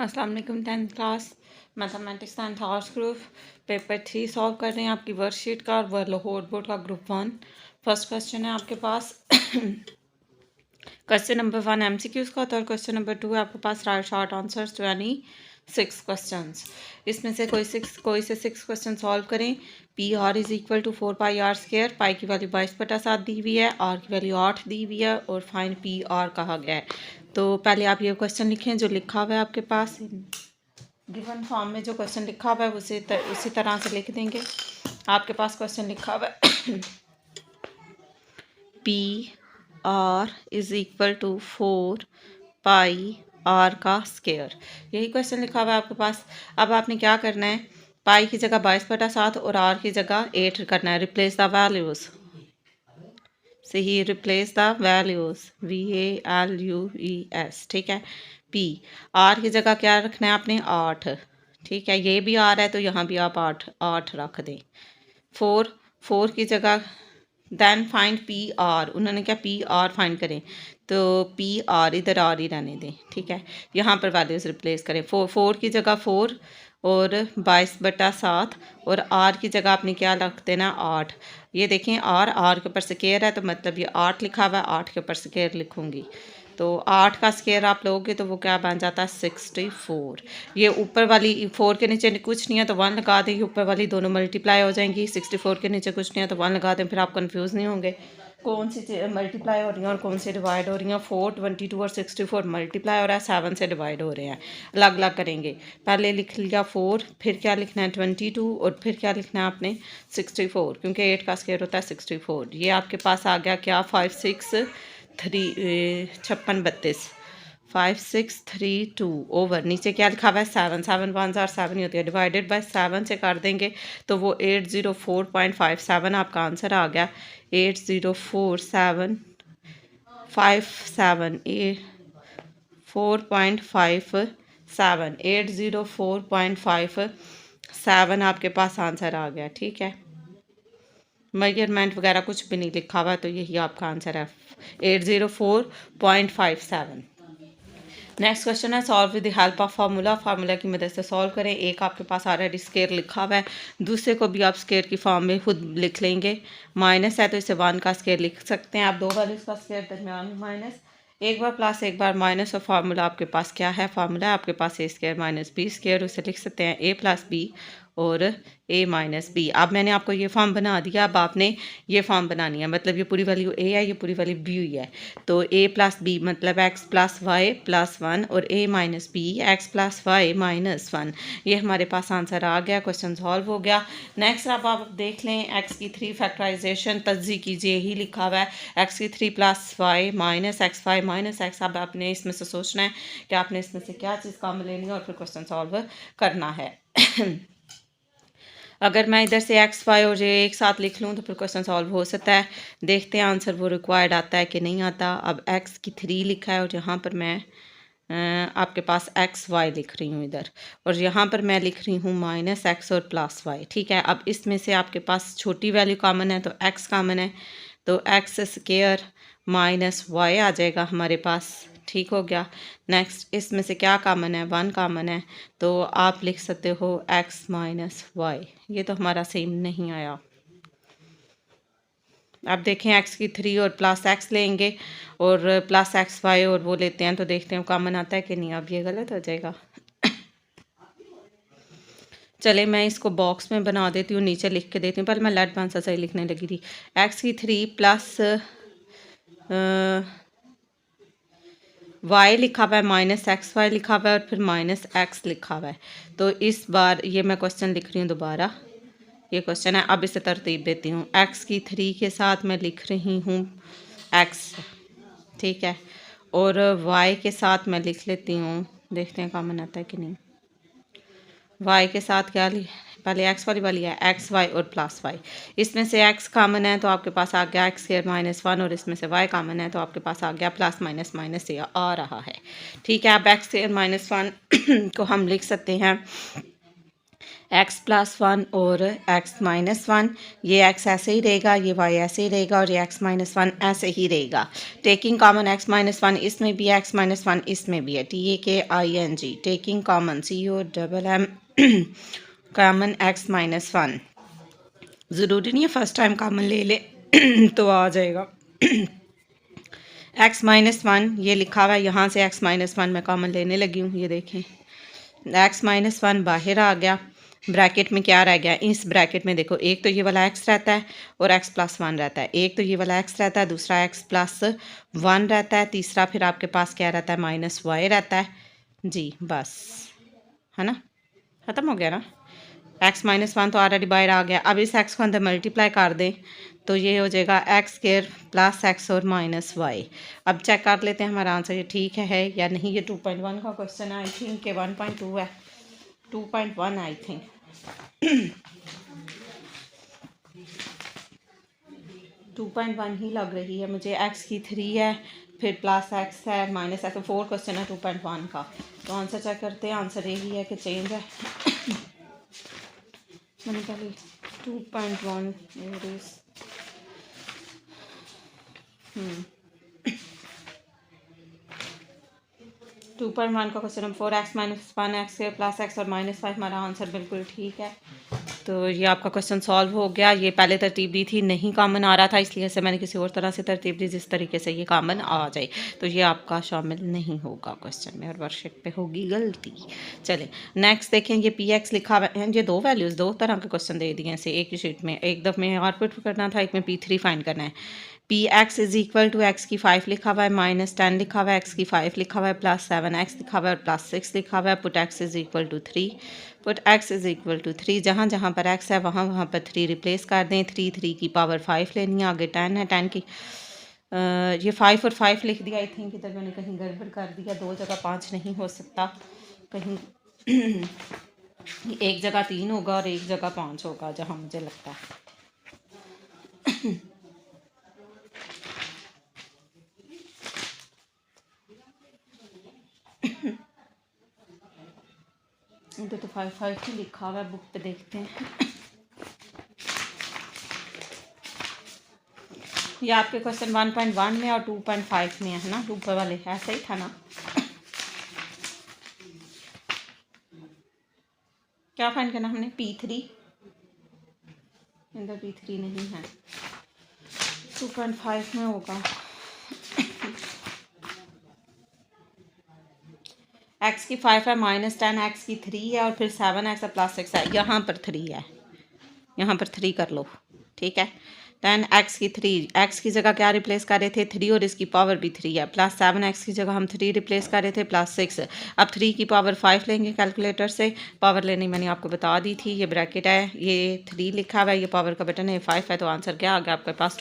अस्सलाम वालेकुम। 10th class mathematics and arts group paper 3 solve कर रहे हैं आपकी वर्कशीट का और लाहौर बोर्ड का ग्रुप 1। फर्स्ट क्वेश्चन है आपके पास क्वेश्चन नंबर 1 MCQs का होता है और क्वेश्चन नंबर 2 है आपके पास राइट शॉर्ट आंसर्स तो यानी 6 क्वेश्चंस। इसमें से कोई से 6 क्वेश्चन सॉल्व करें। P R is equal to 4πr²। Pi की वैल्यू 22/7 दी हुई है, आर की वैल्यू 8 दी हुई है और फाइंड पी आर कहा गया है। तो पहले आप ये क्वेश्चन लिखें जो लिखा हुआ है आपके पास गिवन फॉर्म में। जो क्वेश्चन लिखा हुआ है उसी तरह से लिख देंगे। आपके पास क्वेश्चन लिखा हुआ है P R is equal to 4πr का स्क्वायर। यही क्वेश्चन लिखा हुआ है आपके पास। अब आपने क्या करना है, पाई की जगह 22/7 और आर की जगह 8 करना है। रिप्लेस द वैल्यूज से ही रिप्लेस द वैल्यूज VALUES। ठीक है। पी आर की जगह क्या रखना है आपने 8। ठीक है, ये भी आर है तो यहाँ भी आप 8 रख दें। 4 की जगह देन फाइंड पी आर। उन्होंने क्या पी आर फाइंड करें तो पी आर इधर आर ही रहने दें। ठीक है, यहाँ पर वैल्यूज रिप्लेस करें। 4 की जगह 4 और 22/7 और आर की जगह आपने क्या रख देना 8। ये देखें आर के ऊपर स्क्वायर है तो मतलब ये 8 लिखा हुआ है, 8 के ऊपर स्क्वायर लिखूंगी तो 8 का स्क्वायर आप लोगे तो वो क्या बन जाता है 64। ये ऊपर वाली 4 के नीचे कुछ नहीं है तो 1 लगा दें। ऊपर वाली दोनों मल्टीप्लाई हो जाएंगी। 64 के नीचे कुछ नहीं है तो 1 लगा दें, फिर आप कंफ्यूज नहीं होंगे कौन सी मल्टीप्लाई हो रही हैं और कौन सी डिवाइड हो रही हैं। 4, 22 और 64 मल्टीप्लाई हो रहा है, 7 से डिवाइड हो रहे हैं। अलग अलग करेंगे। पहले लिख लिया 4, फिर क्या लिखना है 22 और फिर क्या लिखना है आपने 64, क्योंकि 8 का स्क्वायर होता है 64। ये आपके पास आ गया क्या 5 6 3 56 32 5632 ओवर नीचे क्या लिखा हुआ है 7 7 1 7 ही होती है, डिवाइडेड बाय 7 से कर देंगे तो वो 804.57 आपका आंसर आ गया। 804.57 4.57 804.57 आपके पास आंसर आ गया। ठीक है, मेजरमेंट वगैरह कुछ भी नहीं लिखा हुआ तो यही आपका आंसर है 804.57। नेक्स्ट क्वेश्चन है solve with the help of formula की मदद से सॉल्व करें। एक आपके पास ऑलरेडी स्केयर लिखा हुआ है, दूसरे को भी आप स्केयर की फॉर्म में खुद लिख लेंगे। माइनस है तो इसे 1 का स्केयर लिख सकते हैं आप, 2 बार इसका स्केयर दरमियान में माइनस, एक बार प्लस एक बार माइनस। और फार्मूला आपके पास क्या है, फार्मूला है आपके पास A² - B²। उसे लिख सकते हैं A + B और A - B। अब मैंने आपको ये फॉर्म बना दिया, अब आपने ये फॉर्म बनानी है। मतलब ये पूरी वैल्यू A है, ये पूरी वैल्यू B हुई है तो A + B मतलब x + y + 1 और A - B x + y - 1। ये हमारे पास आंसर आ गया, क्वेश्चन सॉल्व हो गया। नेक्स्ट अब आप देख लें x की 3 फैक्टराइजेशन तज्जी कीजिए, ही लिखा हुआ है x की 3 + y - xy - x। अब आपने इसमें से सोचना है कि आपने इसमें से क्या चीज़ काम लेनी है और फिर क्वेश्चन सॉल्व करना है। अगर मैं इधर से x y और j एक साथ लिख लूँ तो फिर क्वेश्चन सॉल्व हो सकता है। देखते हैं आंसर वो रिक्वायर्ड आता है कि नहीं आता। अब x की 3 लिखा है और यहाँ पर मैं आपके पास x y लिख रही हूँ इधर, और यहाँ पर मैं लिख रही हूँ -x और +y। ठीक है, अब इसमें से आपके पास छोटी वैल्यू कॉमन है तो x कॉमन है तो x² - y आ जाएगा हमारे पास। ठीक हो गया। नेक्स्ट इसमें से क्या कॉमन है 1 कॉमन है तो आप लिख सकते हो x - y। ये तो हमारा सेम नहीं आया। अब देखें x की 3 और +x लेंगे और +xy और वो लेते हैं तो देखते हैं कॉमन आता है कि नहीं। अब ये गलत हो जाएगा। चले मैं इसको बॉक्स में बना देती हूँ, नीचे लिख के देती हूँ। पहले मैं लेट आंसर सही लिखने लगी थी। x की 3 प्लस y लिखा हुआ है -xy लिखा हुआ है और फिर -x लिखा हुआ है। तो इस बार ये मैं क्वेश्चन लिख रही हूँ दोबारा, ये क्वेश्चन है। अब इसे तरतीब देती हूँ। x की 3 के साथ मैं लिख रही हूँ x, ठीक है, और y के साथ मैं लिख लेती हूँ, देखते हैं कॉमन आता है कि नहीं। y के साथ क्या पहले x वाली है xy और +y। इसमें से x कॉमन है तो आपके पास आ गया x² - 1 और इसमें से y कॉमन है तो आपके पास आ गया +- से आ रहा है। ठीक है, अब x² - 1 को हम लिख सकते हैं एक्स प्लस वन और एक्स माइनस वन, ये एक्स ऐसे ही रहेगा, ये वाई ऐसे ही रहेगा और ये एक्स माइनस वन ऐसे ही रहेगा। Taking common x minus one, इसमें भी एक्स माइनस वन इसमें भी है, TAKING, taking common COMM common x minus one. ज़रूरी नहीं है फर्स्ट टाइम कॉमन ले ले तो आ जाएगा। एक्स माइनस वन ये लिखा हुआ है, यहाँ से एक्स माइनस वन मैं कॉमन लेने लगी हूँ, ये देखें एक्स माइनस वन बाहर आ गया, ब्रैकेट में क्या रह गया, इस ब्रैकेट में देखो एक तो ये वाला एक्स रहता है और एक्स प्लस वन रहता है, एक तो ये वाला एक्स रहता है, दूसरा एक्स प्लस वन रहता है, तीसरा फिर आपके पास क्या रहता है, माइनस वाई रहता है जी, बस है ना, ख़त्म हो गया ना। एक्स माइनस वन तो ऑलरेडी बाहर आ गया, अब इस एक्स को अंदर मल्टीप्लाई कर दें तो ये हो जाएगा एक्स स्क्वायर प्लस एक्स और माइनस वाई। अब चेक कर लेते हैं हमारा आंसर ये ठीक है या नहीं। ये 2.1 का क्वेश्चन है, आई थिंक के 1.2 है, 2.1 आई थिंक 2.1 ही लग रही है मुझे। एक्स की 3 है, फिर प्लस एक्स है, माइनस एक्स, 4 क्वेश्चन है 2.1 का। तो आंसर चेक करते हैं, आंसर यही है कि चेंज है। मैंने पहले 2.1 2.1 का question number 4 x minus one x plus x और माइनस 5, हमारा आंसर बिल्कुल ठीक है। तो ये आपका क्वेश्चन सॉल्व हो गया। ये पहले तरतीब दी थी, नहीं कॉमन आ रहा था, इसलिए से मैंने किसी और तरह से तरतीब दी जिस तरीके से ये कॉमन आ जाए। तो ये आपका शामिल नहीं होगा क्वेश्चन में और वर्कशीट पे होगी गलती। चले नेक्स्ट देखें, ये PX लिखा हुआ है, ये दो वैल्यूज़ दो तरह के क्वेश्चन दे दिए हैं एक ही शीट में, एक दफ़ में आउटपुट करना था, एक में P3 फाइंड करना है। PX is equal to x की 5 लिखा हुआ है, माइनस 10 लिखा हुआ है, एक्स की 5 लिखा हुआ है, प्लस 7x लिखा हुआ है और प्लस 6 लिखा हुआ है। Put x is equal to 3, put x is equal to 3, जहाँ जहाँ पर x है वहाँ वहाँ पर 3 रिप्लेस कर दें। 3 की पावर 5 लेनी है, आगे 10 है, 10 की ये 5 और 5 लिख दिया, आई थिंक इधर मैंने कहीं गड़बड़ कर दिया, दो जगह 5 नहीं हो सकता, कहीं एक जगह 3 होगा और एक जगह 5 होगा जहाँ मुझे लगता है। इधर तो 5 ही लिखा हुआ है, बुक पे देखते हैं। ये आपके क्वेश्चन 1.1 में और 2.5 में है ना, ऊपर वाले ऐसा ही था ना। क्या फाइंड करना हमने, P3, इधर P3 नहीं है, 2.5 में होगा। एक्स की 5 है, माइनस 10, एक्स की 3 है और फिर 7x है, प्लस 6 है, यहाँ पर 3 है, यहाँ पर 3 कर लो, ठीक है। 10 एक्स की 3, एक्स की जगह क्या रिप्लेस कर रहे थे, 3, और इसकी पावर भी 3 है, प्लस 7x की जगह हम 3 रिप्लेस कर रहे थे, प्लस 6। अब 3 की पावर 5 लेंगे कैलकुलेटर से, पावर लेनी मैंने आपको बता दी थी, ये ब्रैकेट है, ये 3 लिखा हुआ है, ये पावर का बटन है, 5 है, तो आंसर क्या आ गया आपके पास,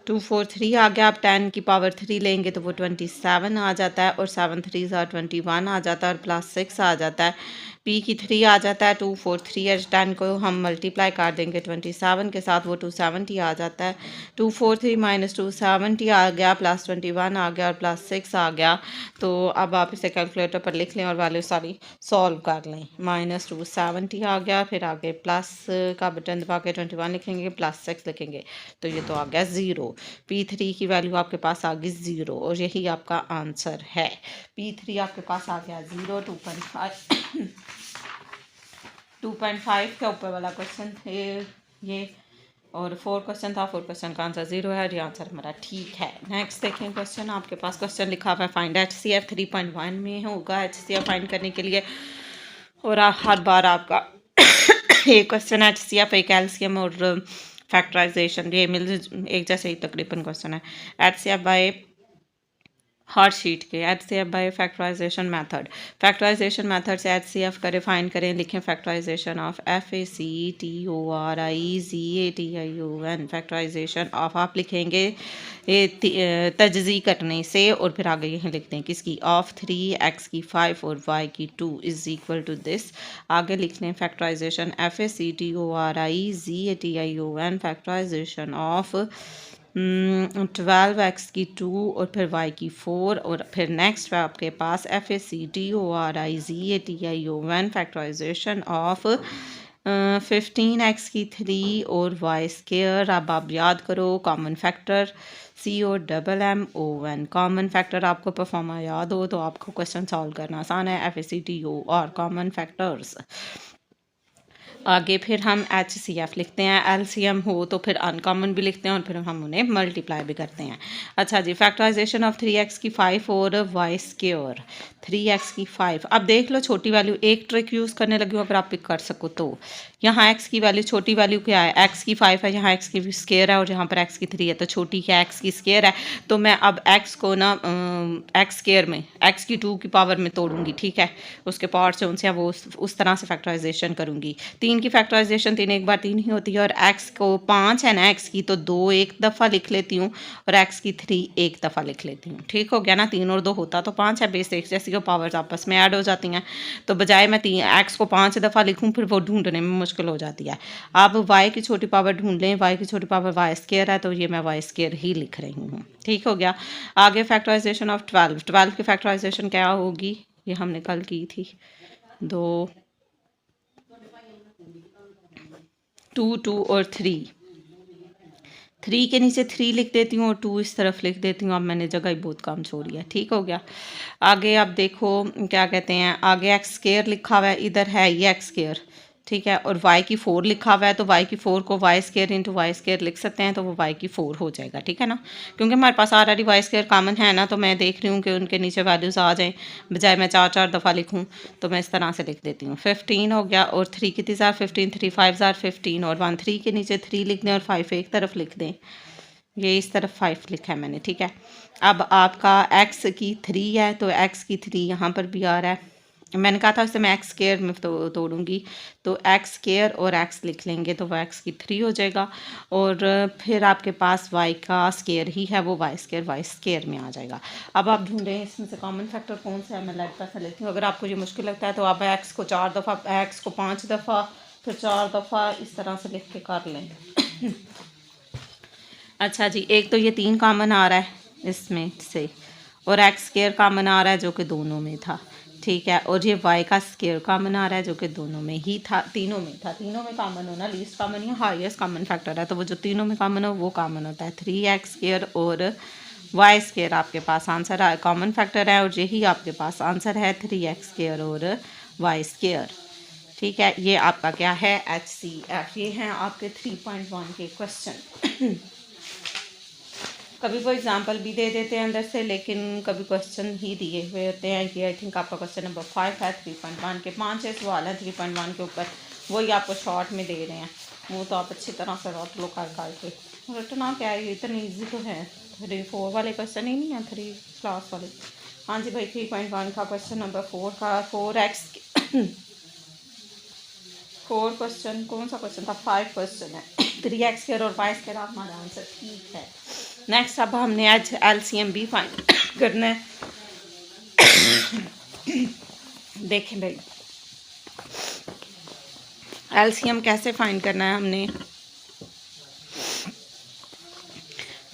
243 आ गया। आप 10 की पावर 3 लेंगे तो वो 27 आ जाता है और 7 3 21 आ जाता है और प्लस 6 आ जाता है। P की 3 आ जाता है, 243 है, 10 को हम मल्टीप्लाई कर देंगे 27 के साथ, वो 270 आ जाता है। 243 माइनस 270 आ गया, प्लस 21 आ गया और प्लस 6 आ गया। तो अब आप इसे कैलकुलेटर पर लिख लें और वैल्यू सारी सॉल्व कर लें। माइनस 270 आ गया, फिर आगे प्लस का बटन दबा के 21 लिखेंगे, प्लस 6 लिखेंगे, तो ये तो आ गया 0। P3 की वैल्यू आपके पास आ गई 0 और यही आपका आंसर है। P3 आपके पास आ गया 0, 2.5 के ऊपर वाला क्वेश्चन ये और 4 क्वेश्चन था, 4 क्वेश्चन का आंसर 0 है और ये आंसर हमारा ठीक है। नेक्स्ट देखें क्वेश्चन, आपके पास क्वेश्चन लिखा हुआ है फाइंड HCF 3.1 में होगा HCF फाइंड करने के लिए, और हर बार आपका एक क्वेश्चन HCF, एक कैल्शियम और फैक्टराइजेशन, ये मिल एक जैसे ही तकरीबन क्वेश्चन है। HCF बाय हर शीट के, HCF by factorisation method, factorisation method से HCF का रिफाइन करें, लिखें factorisation of FACTORIZATION, factorisation of आप लिखेंगे तजज़ी करने से और फिर आगे यहीं लिखते हैं किसकी, ऑफ 3x की 5 और y की 2 इज इक्वल टू दिस। आगे लिख लें factorisation FACTORIZATION, factorisation of 12x की 2 और फिर y की 4 और फिर नेक्स्ट आपके पास FACTORIZATION फैक्टराइजेशन ऑफ 15x की 3 और y स्क्वायर। अब आप याद करो common factor COMMON common factor आपको परफॉर्मा याद हो तो आपको क्वेश्चन सॉल्व करना आसान है। FACTO और कॉमन फैक्टर्स। आगे फिर हम HCF लिखते हैं, LCM हो तो फिर अनकॉमन भी लिखते हैं और फिर हम उन्हें मल्टीप्लाई भी करते हैं। अच्छा जी, फैक्टराइजेशन ऑफ 3x की 5 और y स्क्वायर 3x की 5। अब देख लो छोटी वैल्यू, एक ट्रिक यूज़ करने लगी हूँ अगर आप पिक कर सको तो। यहाँ x की वैल्यू, छोटी वैल्यू क्या है, x की 5 है, यहाँ x की स्क्वायर है और यहाँ पर x की 3 है, तो छोटी क्या x की स्क्वायर है। तो मैं अब x को ना x स्क्वायर में x की 2 की पावर में तोड़ूंगी, ठीक है, उसके पार्ट्स जो उनसे वो उस तरह से फैक्टराइजेशन करूंगी। 3 की फैक्टराइजेशन 3 एक बार 3 ही होती है और x को 5 है ना x की, तो 2 एक दफ़ा लिख लेती हूँ और x की 3 एक दफ़ा लिख लेती हूँ। ठीक हो गया ना, 3 और 2 होता तो 5 है, बेस एक जैसी पावर्स आपस में ऐड हो जाती हैं। तो बजाय मैं x को 5 दफ़ा लिखूँ फिर वो ढूंढने में मुश्किल हो जाती है। अब y की छोटी पावर ढूंढ लें, y की छोटी पावर y स्क्वायर है, तो ये मैं y स्क्वायर ही लिख रही हूँ। ठीक हो गया। आगे फैक्टराइजेशन ऑफ 12 की फैक्टराइजेशन क्या होगी, ये हमने कल की थी। 2 2 और 3 के नीचे 3 लिख देती हूँ और 2 इस तरफ लिख देती हूँ। अब मैंने जगह ही बहुत कम छोड़ी है। ठीक हो गया। आगे अब देखो क्या कहते हैं, आगे x स्क्वायर लिखा हुआ है, इधर है ये x स्क्वायर, ठीक है, और y की 4 लिखा हुआ है, तो y की 4 को y square into y square लिख सकते हैं, तो वो y की 4 हो जाएगा। ठीक है ना, क्योंकि हमारे पास ऑलरेडी y स्क्वायर कॉमन है ना, तो मैं देख रही हूँ कि उनके नीचे वैल्यूज़ आ जाएं, बजाय मैं 4 दफ़ा लिखूँ तो मैं इस तरह से लिख देती हूँ। 15 हो गया और 3 कितनी ज़ार 15, 3 5 ज़ार 15 और 1 3 के नीचे 3 लिख दें और 5 एक तरफ लिख दें, ये इस तरफ 5 लिखा है मैंने। ठीक है, अब आपका x की 3 है तो x की 3 यहाँ पर भी आ रहा है। मैंने कहा था उससे मैं x स्क्वायर में तोड़ूंगी, तो x स्क्वायर और x लिख लेंगे तो वो x की 3 हो जाएगा। और फिर आपके पास y का स्क्वायर ही है, वो y स्क्वायर में आ जाएगा। अब आप ढूंढें इसमें से कॉमन फैक्टर कौन सा है, मैं लेट पर लेती हूँ। अगर आपको ये मुश्किल लगता है तो आप x को 4 दफ़ा, x को 5 दफ़ा, फिर 4 दफ़ा इस तरह से लिख के कर लें। अच्छा जी, एक तो ये 3 कॉमन आ रहा है इसमें से और x स्क्वायर कॉमन आ रहा है जो कि दोनों में था। ठीक है, और ये y का स्क्वायर कॉमन आ रहा है जो कि दोनों में ही था, तीनों में था। तीनों में कॉमन होना लीस्ट कॉमन या हाईएस्ट कॉमन फैक्टर है, तो वो जो तीनों में कॉमन हो वो कॉमन होता है। 3x स्क्वायर और y स्क्वायर आपके पास आंसर है, कॉमन फैक्टर है, और यही आपके पास आंसर है 3x स्क्वायर और y स्क्वायर। ठीक है, ये आपका क्या है HCF। ये हैं आपके 3.1 के क्वेश्चन। कभी कोई एग्जांपल भी दे देते हैं अंदर से, लेकिन कभी क्वेश्चन ही दिए हुए होते हैं। ये आई थिंक आपका क्वेश्चन नंबर 5 है 3.1 के। 5-6 सवाल हैं 3.1 के ऊपर, वही आपको शॉर्ट में दे रहे हैं, वो तो आप अच्छी तरह से रट लो कर के। रटना क्या है, इतनी ईजी तो है। 3-4 वाले क्वेश्चन ही नहीं है, 3 क्लास वाले। हाँ जी भाई, 3.1 का क्वेश्चन नंबर 4 का 4x 4 क्वेश्चन, कौन सा क्वेश्चन था, 5 क्वेश्चन है। 3x स्क्वायर और y स्क्वायर हमारा आंसर ठीक है। नेक्स्ट अब हमने आज LCM भी फाइंड करना है। देखें भाई, LCM कैसे फाइंड करना है हमने।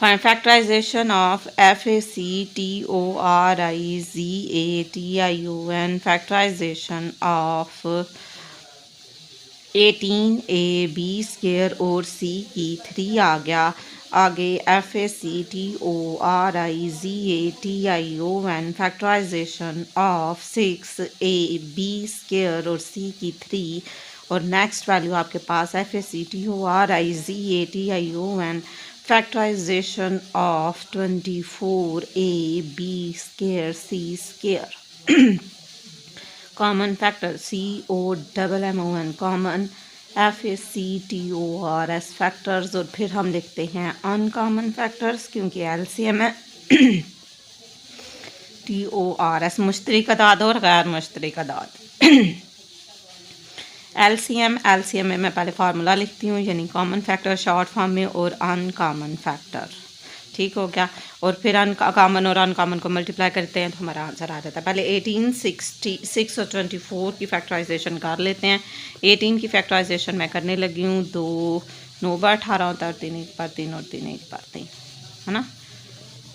Factorisation of FACTORIZATION factorisation of 18AB square और C की 3 आ गया। आगे FACTORIZATION factorisation of 6AB square और C की 3, और नेक्स्ट वैल्यू आपके पास FACTORIZATION factorisation of 24AB square C square. Common factor COMMON common FACTORS factors, और फिर हम लिखते हैं अनकॉमन फैक्टर्स क्योंकि LCM है TORS मुश्तरक अदाद और गैर मुश्तरक अदाद। LCM में मैं पहले फार्मूला लिखती हूँ, यानी कॉमन फैक्टर शॉर्ट फॉर्म में और अनकॉमन फैक्टर। ठीक हो गया, और फिर अनकॉमन और अनकॉमन को मल्टीप्लाई करते हैं तो हमारा आंसर आ जाता है। पहले 18, 66 और 24 की फैक्टराइजेशन कर लेते हैं। 18 की फैक्टराइजेशन मैं करने लगी हूँ। 2 9 बार 18 होता है और 3 1 बार 3 और 3 1 बार 3। है ना,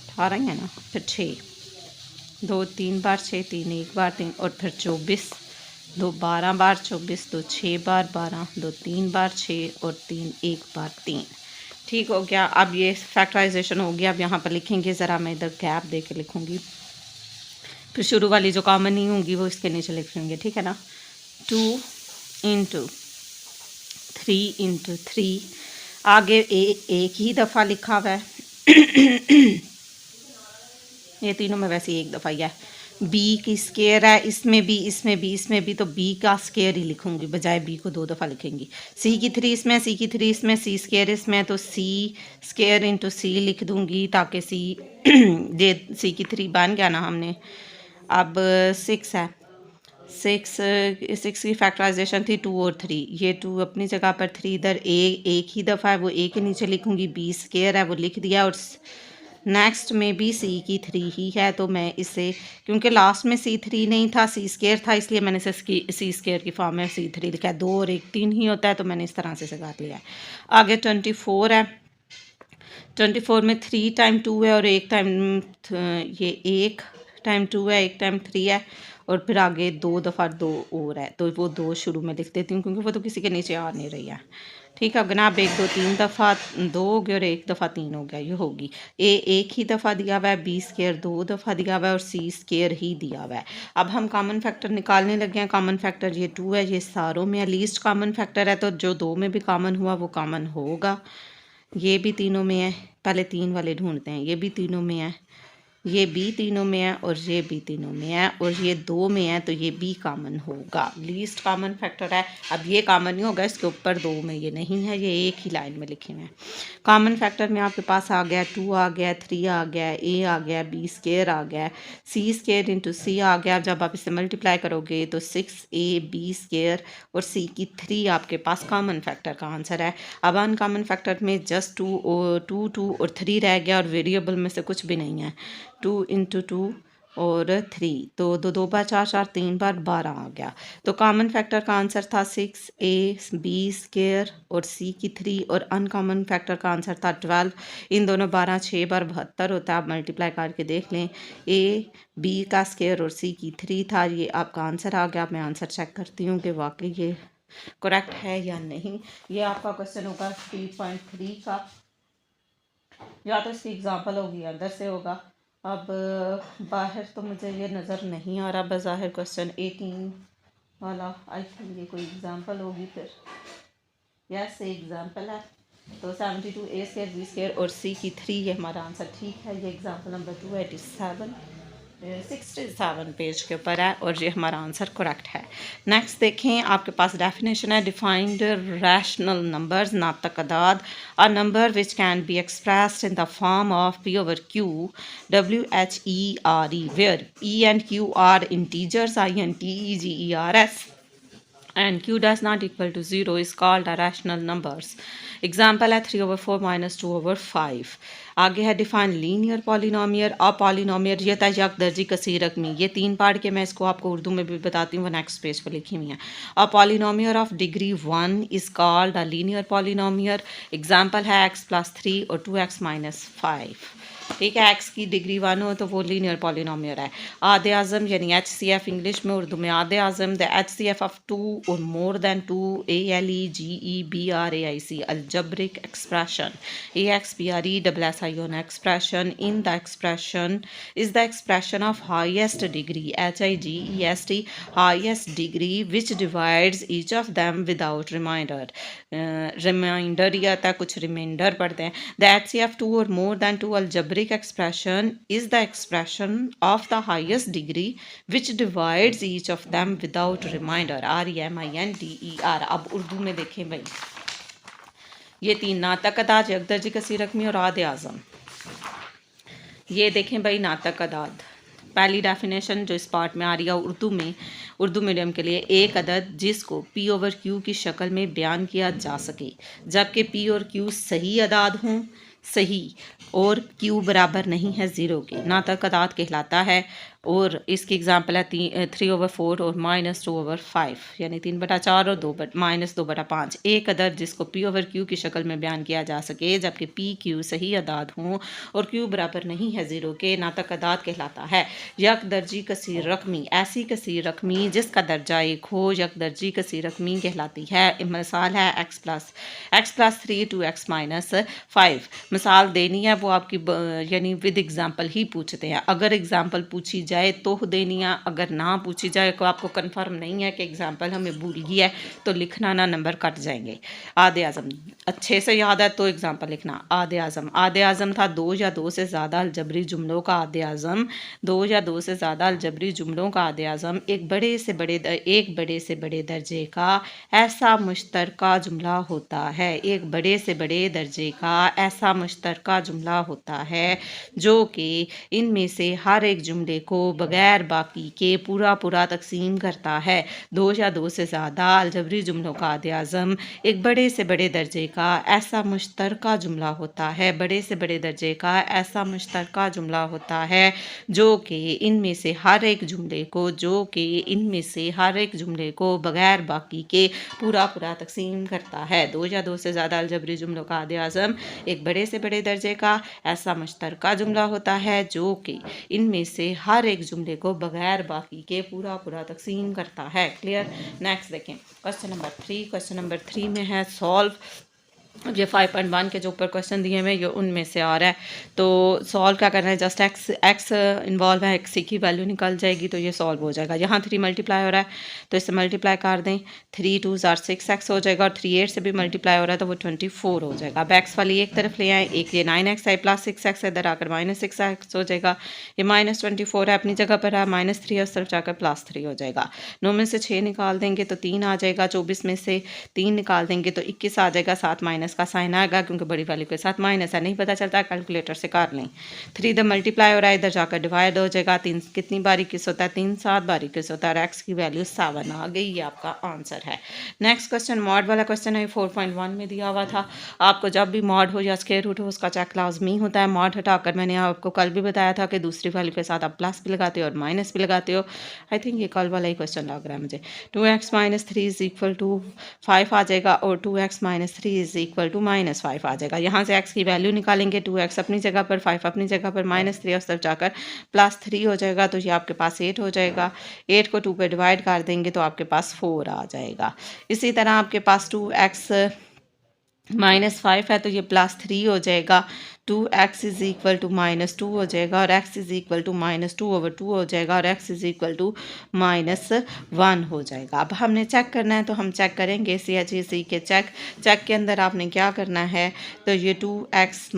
18 ही है ना, फिर 6, 2 3 बार 6, 3 1 बार 3, और फिर 24, 2 12 बार 24, 2 6 बार 12, 2 3 बार 6, और 3 1 बार 3। ठीक हो गया। अब ये फैक्टराइजेशन हो गया। अब यहाँ पर लिखेंगे, ज़रा मैं इधर गैप दे के लिखूँगी, फिर शुरू वाली जो कॉमन नहीं होंगी वो इसके नीचे लिखेंगे, ठीक है ना। 2 इंटू 3 इंटू 3, आगे एक ही दफ़ा लिखा हुआ है ये तीनों में वैसे एक दफ़ा ही है। बी की स्केयर है, इसमें भी, इसमें भी, इसमें भी, तो बी का स्केयर ही लिखूंगी, बजाय बी को 2 दफ़ा लिखेंगी। सी की 3 इसमें, सी की 3 इसमें, सी स्केयर इसमें, तो सी स्केयर इंटू सी लिख दूंगी, ताकि सी ये सी की 3 बन गया ना हमने। अब 6 है, 6 की फैक्टराइजेशन थी 2 और 3, ये 2 अपनी जगह पर, 3 इधर, एक ही दफ़ा है वो ए के नीचे लिखूंगी, बी स्केयर है वो लिख दिया, और नेक्स्ट में भी सी की 3 ही है, तो मैं इसे, क्योंकि लास्ट में सी 3 नहीं था, सी स्केयर था, इसलिए मैंने इसे सी स्केयर की फॉर्म में सी 3 लिखा है। 2 और 1 3 ही होता है, तो मैंने इस तरह से काट लिया है। आगे 24 है, 24 में 3 टाइम 2 है, और 1 टाइम, ये 1 टाइम 2 है, 1 टाइम 3 है, और फिर आगे 2 दफ़ा 2 और है, तो वो 2 शुरू में लिख देती हूँ, क्योंकि वो तो किसी के नीचे आ नहीं रही है। ठीक है, अब 1 2 3 दफ़ा 2 हो गया, और 1 दफ़ा 3 हो गया, ये होगी। ए एक ही दफ़ा दिया हुआ है, बी स्केयर 2 दफ़ा दिया हुआ है, और सी स्केयर ही दिया हुआ है। अब हम कॉमन फैक्टर निकालने लगे हैं। कॉमन फैक्टर ये 2 है, ये सारों में लीस्ट कॉमन फैक्टर है, तो जो 2 में भी कॉमन हुआ वो कॉमन होगा। ये भी तीनों में है, पहले 3 वाले ढूंढते हैं, ये भी तीनों में है, ये भी तीनों में है, और ये भी तीनों में है, और ये 2 में है, तो ये भी कॉमन होगा। लीस्ट कॉमन फैक्टर है। अब ये कॉमन नहीं होगा, इसके ऊपर 2 में ये नहीं है, ये एक ही लाइन में लिखे हुए हैं। कॉमन फैक्टर में आपके पास आ गया 2 आ गया, 3 आ गया, ए आ गया, बी स्केयर आ गया, सी स्केयर इंटू सी आ गया। जब आप इसे मल्टीप्लाई करोगे तो 6a बी स्केयर और सी की 3 आपके पास कॉमन फैक्टर का आंसर है। अब अनकॉमन फैक्टर में जस्ट 2 और 3 रह गया, और वेरिएबल में से कुछ भी नहीं है। 2 इंटू 2 और 3, तो 2 2 बार 4 4, 3 बार 12 आ गया। तो कॉमन फैक्टर का आंसर था 6a बी स्केयर और सी की 3, और अनकॉमन फैक्टर का आंसर था 12। इन दोनों 12 6 बार 72 होता है, आप मल्टीप्लाई करके देख लें। ए बी का स्केयर और सी की 3 था, ये आपका आंसर आ गया। मैं आंसर चेक करती हूँ कि वाकई ये करेक्ट है या नहीं। ये आपका क्वेश्चन होगा 3.3 का, या तो इसकी एग्जाम्पल होगी अंदर से होगा। अब बाहर तो मुझे ये नज़र नहीं आ रहा बज़ाहिर क्वेश्चन 18 वाला, आई थिंक ये कोई एग्जांपल होगी। फिर यस ये एग्जांपल है, तो 72 ए स्केयर बी स्केयर और सी की 3 ये हमारा आंसर ठीक है। ये एग्जांपल नंबर 67 पेज के ऊपर है, और ये हमारा आंसर करेक्ट है। नेक्स्ट देखें, आपके पास डेफिनेशन है, डिफाइंड रैशनल नंबर्स, नातक अदाद, a number which can be expressed in the form of P over Q WHERE, where E and Q are integers, INTEGERS, and Q does not equal to 0 is called a rational numbers. Example है 3/4 minus 2/5। आगे है define linear polynomial. A polynomial ये था यक दर्जी कसीर रकमी, ये 3 part के मैं इसको आपको उर्दू में भी बताती हूँ, वो नेक्स्ट पेज पर लिखी हुई है। A polynomial of degree 1 is called a linear polynomial. Example है x + 3 और 2x - 5। ठीक है, x की डिग्री 1 हो तो वो लीनियर पॉलिनोमियल है। आधे आज़म यानी HCF इंग्लिश में, उर्दू में आधे आज़म, द HCF ऑफ 2 और more than 2, ALEGEBRAIC, algebraic expression, AXPRESSION expression in the expression is the expression of highest degree, HIGEST, highest degree, which divides each of them without remainder. Remainder या था कुछ reminder पढ़ते हैं। The HCF 2 or more than 2 algebraic expression is the expression of the highest degree which divides each of them without remainder, REMINDER। अब उर्दू में देखें भाई, ये 3 नातक अदाद, यकदर्जी कसीर रकमी और आधे आज़म। ये देखें भाई नातक अदाद, पहली डेफिनेशन जो इस पार्ट में आ रही है उर्दू में, उर्दू मीडियम के लिए, एक अदद जिसको P ओवर Q की शक्ल में बयान किया जा सके, जबकि P और Q सही अदाद हों, सही, और Q बराबर नहीं है 0 के, नातक अदाद कहलाता है। और इसकी एग्जांपल है 3/4 और -2/5, यानी 3/4 और -2/5। एक अदद जिसको P/Q की शक्ल में बयान किया जा सके जबकि PQ सही अदाद हों और Q बराबर नहीं है 0 के, नातक अदाद कहलाता है। यक दर्जी कसीर रकमी, ऐसी कसीर रकमी जिसका दर्जा 1 हो यक दर्जी कसीर रकमी कहलाती है। मिसाल है x+ 3 2x - 5। मिसाल देनी है वो आपकी यानी विद एग्जांपल ही पूछते हैं। अगर एग्जांपल पूछी जाए तो देनी है, अगर ना पूछी जाए तो आपको कंफर्म नहीं है कि एग्जांपल हमें भूल गई है तो लिखना ना, नंबर कट जाएंगे। आधे आज़म अच्छे से याद है तो एग्जांपल लिखना। आधे आज़म था 2 या 2 से ज़्यादा अलजबरी जुमलों का आधे आज़म। 2 या 2 से ज़्यादा अलजबरी जुमलों का आधे आज़म एक बड़े से बड़े दर्जे का ऐसा मुश्तरका जुमला होता है। एक बड़े से बड़े दर्जे का ऐसा मुश्तरका जुमला होता है जो कि इनमें से हर एक जुमले को बगैर बाकी के पूरा तकसीम करता है। 2 या 2 से ज़्यादा अलजबरी जुमलों का आधे आज़म एक बड़े से बड़े दर्जे का ऐसा मुश्तरका जुमला होता है। बड़े से बड़े दर्जे का ऐसा मुश्तरका जुमला होता है जो कि इनमें से हर एक जुमले को बगैर बाकी के पूरा तकसीम करता है। 2 या 2 से ज़्यादा अलजबरी जुमलों का आधे आज़म एक बड़े से बड़े दर्जे का ऐसा मुश्तरका जुमला होता है जो कि इनमें से हर एक जुमले को बगैर बाकी के पूरा तकसीम करता है। क्लियर। नेक्स्ट देखें क्वेश्चन नंबर 3 में है सॉल्व। ये 5.1 के जो ऊपर क्वेश्चन दिए हुए ये उनमें से आ रहा है। तो सॉल्व क्या करना है, जस्ट एक्स इन्वॉल्व है, एक्स की वैल्यू निकल जाएगी तो ये सॉल्व हो जाएगा। यहाँ 3 मल्टीप्लाई हो रहा है तो इससे मल्टीप्लाई कर दें, 3 2 = 6x हो जाएगा और 3 8 से भी मल्टीप्लाई हो रहा है तो वो 24 हो जाएगा। अब एक्स वाली एक तरफ ले आए, एक ये 9x है प्लस 6x इधर आकर -6x हो जाएगा। ये -24 है अपनी जगह पर है, -3 है उस तरफ जाकर +3 हो जाएगा। 9 में से 6 निकाल देंगे तो 3 आ जाएगा, 24 में से 3 निकाल देंगे तो 21 आ जाएगा, 7 माइनस का साइन आएगा क्योंकि बड़ी वैल्यू के साथ माइनस है, नहीं पता चलता है कैलकुलेटर से कर लें। 3 इधर मल्टीप्लाई हो रहा है, इधर जाकर डिवाइड हो जाएगा। 3 कितनी बार 21 होता है, 3 7 बार 21 होता है और एक्स की वैल्यू 7 आ गई। ये आपका आंसर है। नेक्स्ट क्वेश्चन मॉड वाला क्वेश्चन है, 4.1 में दिया हुआ था। आपको जब भी मॉड हो या स्क्वायर रूट हो उसका चेक लाजमी होता है। मॉड हटाकर मैंने आपको कल भी बताया था कि दूसरी वैल्यू के साथ आप प्लस भी लगाते हो और माइनस भी लगाते हो। आई थिंक ये कल वाला ही क्वेश्चन लग रहा है मुझे। 2x - 3 = 5 आ जाएगा और 2x - 3 = -5 आ जाएगा। यहाँ से x की वैल्यू निकालेंगे, 2x अपनी जगह पर, 5 अपनी जगह पर, -3 उस तरफ जाकर +3 हो जाएगा तो ये आपके पास 8 हो जाएगा। 8 को 2 पे डिवाइड कर देंगे तो आपके पास 4 आ जाएगा। इसी तरह आपके पास 2x -5 है तो ये +3 हो जाएगा। 2x = -2 हो जाएगा और x -2/2 हो जाएगा और x -1 हो जाएगा। अब हमने चेक करना है तो हम चेक करेंगे CHEC के चेक के अंदर आपने क्या करना है, तो ये 2x -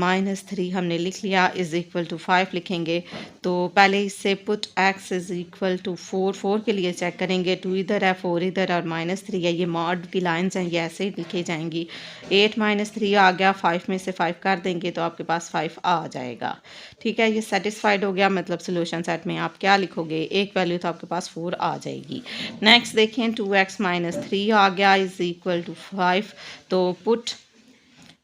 3 हमने लिख लिया = 5 लिखेंगे। तो पहले इससे पुट x = 4 के लिए चेक करेंगे। 2 इधर है, 4 इधर और -3 है, ये मॉड की लाइन्स हैं, ये ऐसे ही लिखी जाएंगी। 8 - 3 आ गया, 5 में से 5 कर देंगे तो आपके पास 5 आ जाएगा। ठीक है, ये सेटिस्फाइड हो गया। मतलब सोल्यूशन सेट में आप क्या लिखोगे, एक वैल्यू तो आपके पास 4 आ जाएगी। नेक्स्ट देखें 2x - 3 आ गया = 5, तो पुट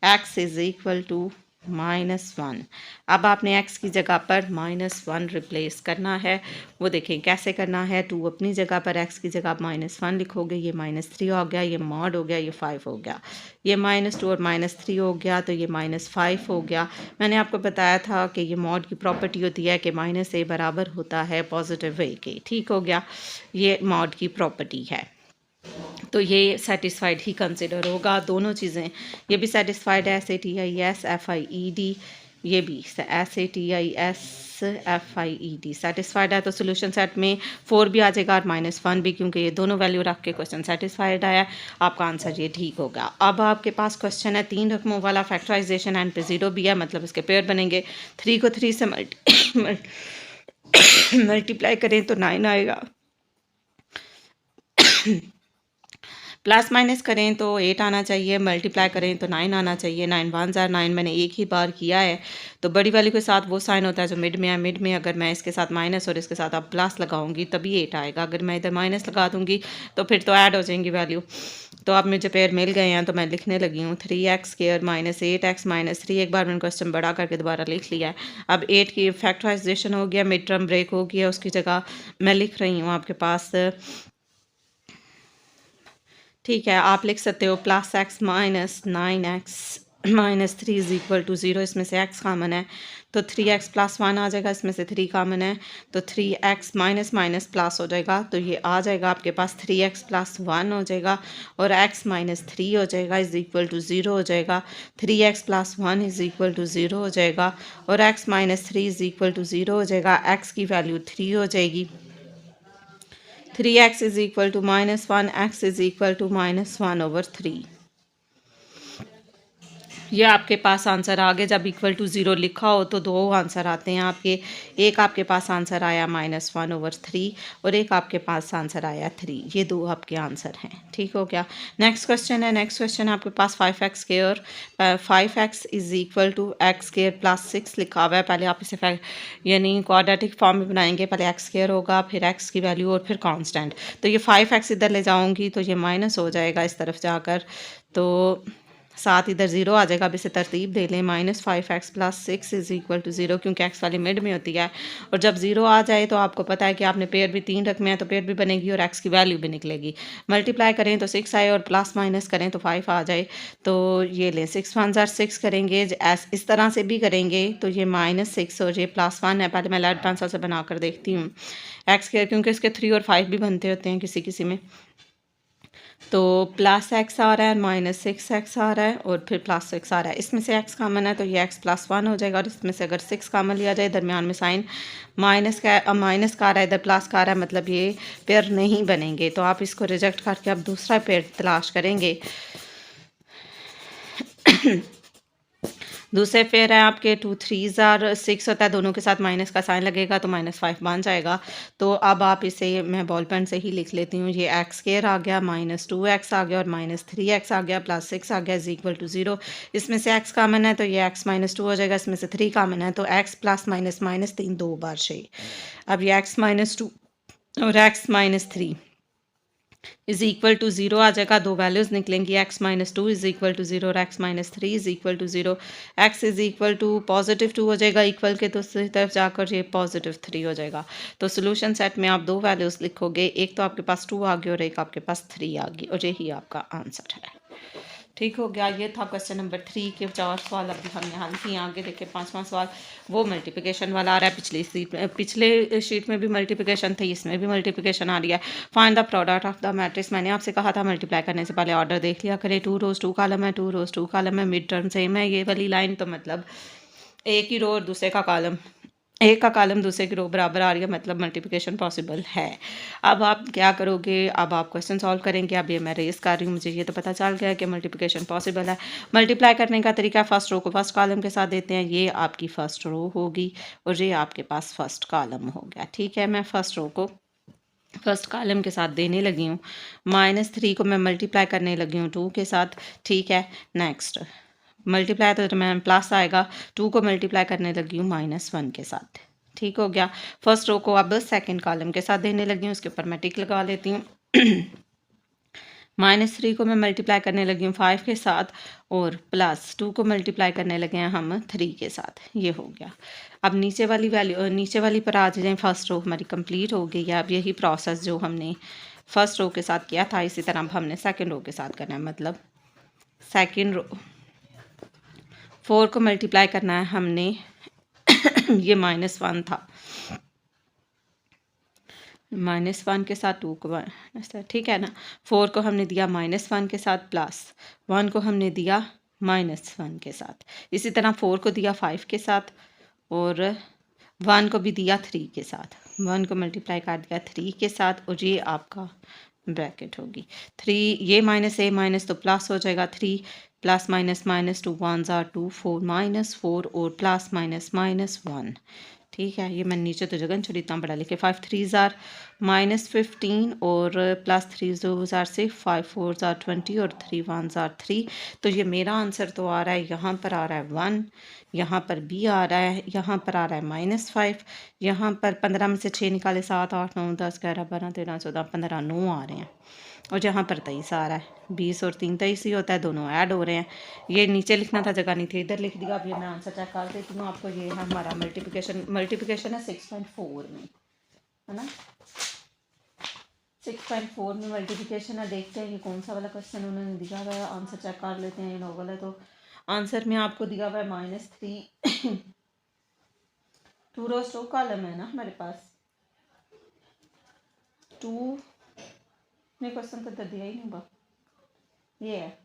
x = -1। अब आपने x की जगह पर -1 रिप्लेस करना है। वो देखें कैसे करना है। 2 अपनी जगह पर, x की जगह आप -1 लिखोगे, ये -3 हो गया, ये मॉड हो गया, ये 5 हो गया। ये -2 और -3 हो गया तो ये -5 हो गया। मैंने आपको बताया था कि ये मॉड की प्रॉपर्टी होती है कि -a बराबर होता है पॉजिटिव a के। ठीक हो गया, ये मॉड की प्रॉपर्टी है। तो ये सेटिस्फाइड ही कंसिडर होगा। दोनों चीज़ें, ये भी सेटिस्फाइड है SATIS FIED, ये भी SATIS FIED सेटिस्फाइड है। तो सोल्यूशन सेट में 4 भी आ जाएगा और -1 भी, क्योंकि ये दोनों वैल्यू रख के क्वेश्चन सेटिस्फाइड आया। आपका आंसर ये ठीक होगा। अब आपके पास क्वेश्चन है 3 रकमों वाला, फैक्टराइजेशन एंड पे 0 भी है, मतलब इसके पेयर बनेंगे। 3 को 3 से मल्टीप्लाई करें तो 9 आएगा। प्लस माइनस करें तो 8 आना चाहिए, मल्टीप्लाई करें तो 9 आना चाहिए। 9 1 ज़ार 9 मैंने एक ही बार किया है, तो बड़ी वाली के साथ वो साइन होता है जो मिड में है। मिड में अगर मैं इसके साथ माइनस और इसके साथ अब प्लस लगाऊंगी तभी 8 आएगा। अगर मैं इधर माइनस लगा दूंगी तो फिर तो ऐड हो जाएंगी वैल्यू। तो अब मुझे पेयर मिल गए हैं तो मैं लिखने लगी हूँ 3x² माइनस 8x माइनस 3। एक बार मैंने क्वेश्चन बड़ा करके दोबारा लिख लिया है। अब 8 की फैक्टराइजेशन हो गया, मिड टर्म ब्रेक हो गया, उसकी जगह मैं लिख रही हूँ आपके पास, ठीक है, आप लिख सकते हो +x minus 9x minus 3 is equal to 0। इसमें से x कॉमन है तो 3x + 1 आ जाएगा। इसमें से 3 कॉमन है तो 3x माइनस माइनस प्लस हो जाएगा, तो ये आ जाएगा आपके पास 3x + 1 हो जाएगा और x माइनस 3 हो जाएगा इज इक्वल टू 0 हो जाएगा। 3x + 1 इज इक्वल टू 0 हो जाएगा और x minus 3 is equal to 0 हो जाएगा। x की वैल्यू 3 हो जाएगी। 3x is equal to -1, x is equal to -1/3। ये आपके पास आंसर आ गए। जब इक्वल टू 0 लिखा हो तो दो आंसर आते हैं आपके। एक आपके पास आंसर आया -1/3 और एक आपके पास आंसर आया 3। ये दो आपके आंसर हैं। ठीक हो गया। नेक्स्ट क्वेश्चन है। नेक्स्ट क्वेश्चन आपके पास 5x² 5x is equal to x² + 6 लिखा हुआ है। पहले आप इसे यानी क्वाड्रेटिक फॉर्म में बनाएंगे। पहले x² होगा, फिर x की वैल्यू और फिर कांस्टेंट। तो ये 5x इधर ले जाऊंगी तो ये माइनस हो जाएगा इस तरफ जाकर, तो साथ इधर 0 आ जाएगा। अब इसे तरतीब दे लें, -5x + 6 इज इक्वल टू 0, क्योंकि x वाली मिड में होती है। और जब 0 आ जाए तो आपको पता है कि आपने पेयर भी 3 रकमे हैं तो पेयर भी बनेगी और x की वैल्यू भी निकलेगी। मल्टीप्लाई करें तो 6 आए और प्लस माइनस करें तो 5 आ जाए। तो ये लें 6 1 ज़ार 6 करेंगे, इस तरह से भी करेंगे तो ये -6 और ये +1 है। पहले मैं लेड पेंसिल से बना कर देखती हूँ x², क्योंकि इसके 3 और 5 भी बनते होते हैं किसी किसी में। तो +x आ रहा है, -6x आ रहा है और फिर +6 आ रहा है। इसमें से x कॉमन है तो ये x + 1 हो जाएगा और इसमें से अगर 6 कॉमन लिया जाए, दरमियान में साइन माइनस का आ रहा है, इधर प्लस का आ रहा है, मतलब ये पेयर नहीं बनेंगे। तो आप इसको रिजेक्ट करके अब दूसरा पेयर तलाश करेंगे। दूसरे पेयर है आपके 2 3 ज़ार 6 होता है, दोनों के साथ माइनस का साइन लगेगा तो -5 बन जाएगा। तो अब आप इसे मैं बॉल पेन से ही लिख लेती हूँ। ये x² आ गया, -2x आ गया और -3x आ गया, +6 आ गया इज इक्वल टू 0। इसमें से x कॉमन है तो ये x -2 हो जाएगा। इसमें से 3 कॉमन है तो x + -3 दो बार से। अब ये x -2 और x -3 इज इक्वल टू 0 आ जाएगा। दो वैल्यूज निकलेंगी, x -2 इज इक्वल टू 0 और x -3 is equal to 0। x is equal to +2 हो जाएगा इक्वल के, तो दूसरी तरफ जाकर ये +3 हो जाएगा। तो सोल्यूशन सेट में आप दो वैल्यूज लिखोगे, एक तो आपके पास 2 आ गई और एक आपके पास 3 आ गई और यही आपका आंसर है। ठीक हो गया। ये था क्वेश्चन नंबर 3 के 4 सवाल अभी हमने हल किए। आगे देखिए 5वां सवाल वो मल्टीप्लिकेशन वाला आ रहा है। पिछले शीट में भी मल्टीप्लिकेशन थी, इसमें भी मल्टीप्लिकेशन आ रही है। Find the product of the matrix. मैंने आपसे कहा था मल्टीप्लाई करने से पहले ऑर्डर देख लिया करें। 2 रोज 2 कॉलम है, 2 रोज 2 कॉलम है, मिड टर्म सेम है ये वाली लाइन, तो मतलब एक ही रो और दूसरे का कॉलम, एक का कॉलम दूसरे की रो बराबर आ रही है, मतलब मल्टीप्लिकेशन पॉसिबल है। अब आप क्या करोगे, अब आप क्वेश्चन सॉल्व करेंगे। अब ये मैं रेस कर रही हूँ, मुझे ये तो पता चल गया कि मल्टीप्लिकेशन पॉसिबल है। मल्टीप्लाई करने का तरीका, फर्स्ट रो को फर्स्ट कॉलम के साथ देते हैं, ये आपकी फर्स्ट रो होगी और ये आपके पास फर्स्ट कॉलम हो गया। ठीक है, मैं फर्स्ट रो को फर्स्ट कॉलम के साथ देने लगी हूँ। -3 को मैं मल्टीप्लाई करने लगी हूँ 2 के साथ। ठीक है, नेक्स्ट मल्टीप्लाई तो मैं प्लस आएगा, 2 को मल्टीप्लाई करने लगी हूँ -1 के साथ। ठीक हो गया। फर्स्ट रो को अब सेकंड कॉलम के साथ देने लगी हूँ, उसके ऊपर मैं टिक लगा लेती हूँ। -3 को मैं मल्टीप्लाई करने लगी हूँ 5 के साथ और +2 को मल्टीप्लाई करने लगे हैं हम 3 के साथ। ये हो गया। अब नीचे वाली वैल्यू, नीचे वाली पर आ जाएं। फर्स्ट रो हमारी कंप्लीट हो गई है। अब यही प्रोसेस जो हमने फर्स्ट रो के साथ किया था, इसी तरह हमने सेकंड रो के साथ करना है। मतलब सेकंड रो 4 को मल्टीप्लाई करना है हमने ये -1 था, -1 के साथ 2 को, ठीक है ना। 4 को हमने दिया -1 के साथ, +1 को हमने दिया -1 के साथ। इसी तरह 4 को दिया 5 के साथ और 1 को भी दिया 3 के साथ। 1 को मल्टीप्लाई कर दिया 3 के साथ और ये आपका ब्रैकेट होगी 3। ये -a माइनस तो प्लस हो जाएगा 3 प्लस माइनस -2 1 ज़ार 2 4 -4 और प्लस माइनस -1। ठीक है, ये मैंने नीचे तो जगह छोड़ी इतना बड़ा लिखे। 5 3 ज़ार -15 और +3 2 आर 6 5 4 आर 20 और 3 1 आर 3। तो ये मेरा आंसर तो आ रहा है, यहाँ पर आ रहा है 1, यहाँ पर बी आ रहा है, यहाँ पर आ रहा है -5, यहाँ पर 15 में से 6 निकाले 7 8 9 10 11 12 13 14 15 9 आ रहे हैं और यहाँ पर 23 आ रहा है। 20 और 3 23 ही होता है, दोनों ऐड हो रहे हैं। ये नीचे लिखना था, जगह नहीं थी, इधर लिख दिया। अब ये मैं आंसर चेक कर देती हूँ आपको। ये है हमारा मल्टीप्लिकेशन है 6.4 में, है ना। 6.4 में मल्टीप्लिकेशन है। देखते हैं ये कौन सा वाला क्वेश्चन उन्होंने दिया हुआ है। आंसर चेक कर लेते हैं। ये नोबल है तो आंसर में आपको दिया हुआ है -3 2 रोज 2 कॉलम है ना हमारे पास। 2 ने क्वेश्चन तो दिया ही नहीं बा। ये है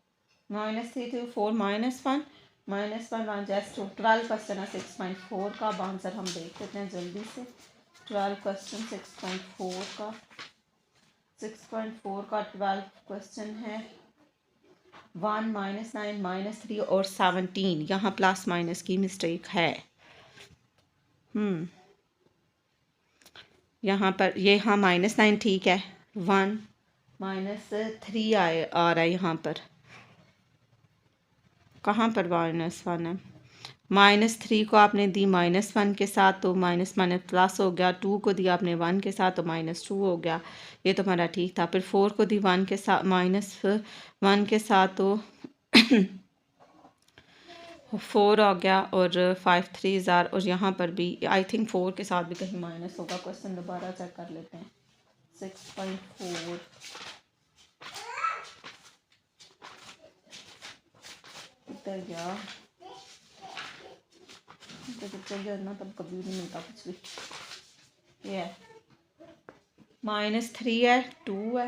-3 to 4 -1 -1 जस्ट 12 क्वेश्चन है 6.4 का। अब आंसर हम देख लेते हैं जल्दी से। 12 क्वेश्चन 6.4 का 12 क्वेश्चन है। 1 -9 -3 और 17। यहाँ प्लस माइनस की मिस्टेक है। यहाँ पर ये हाँ -9 ठीक है। 1 -3 आ रहा है यहाँ पर। कहाँ पर -1 है? -3 को आपने दी -1 के साथ तो माइनस प्लस हो गया। 2 को दिया आपने 1 के साथ तो -2 हो गया। ये तो हमारा ठीक था। फिर 4 को दी 1 के साथ -1 के साथ तो 4 हो गया और 5 3 ज़ार। और यहाँ पर भी आई थिंक 4 के साथ भी कहीं माइनस होगा। क्वेश्चन दोबारा चेक कर लेते हैं। 6.4 इधर गया चल गया ना, तब कभी नहीं मिलता कुछ भी। ये है -3 है, 2 है,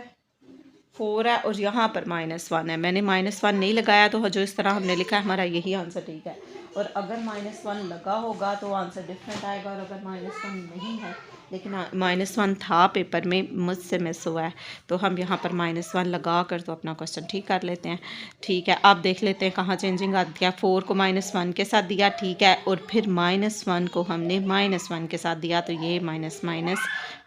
4 है और यहाँ पर -1 है। मैंने -1 नहीं लगाया तो जो इस तरह हमने लिखा है हमारा यही आंसर ठीक है। और अगर -1 लगा होगा तो आंसर डिफरेंट आएगा। और अगर -1 नहीं है लेकिन -1 था पेपर में, मुझसे मिस हुआ है, तो हम यहाँ पर -1 लगा कर तो अपना क्वेश्चन ठीक कर लेते हैं। ठीक है, अब देख लेते हैं कहाँ चेंजिंग आती है। 4 को -1 के साथ दिया, ठीक है, और फिर -1 को हमने -1 के साथ दिया तो ये minus minus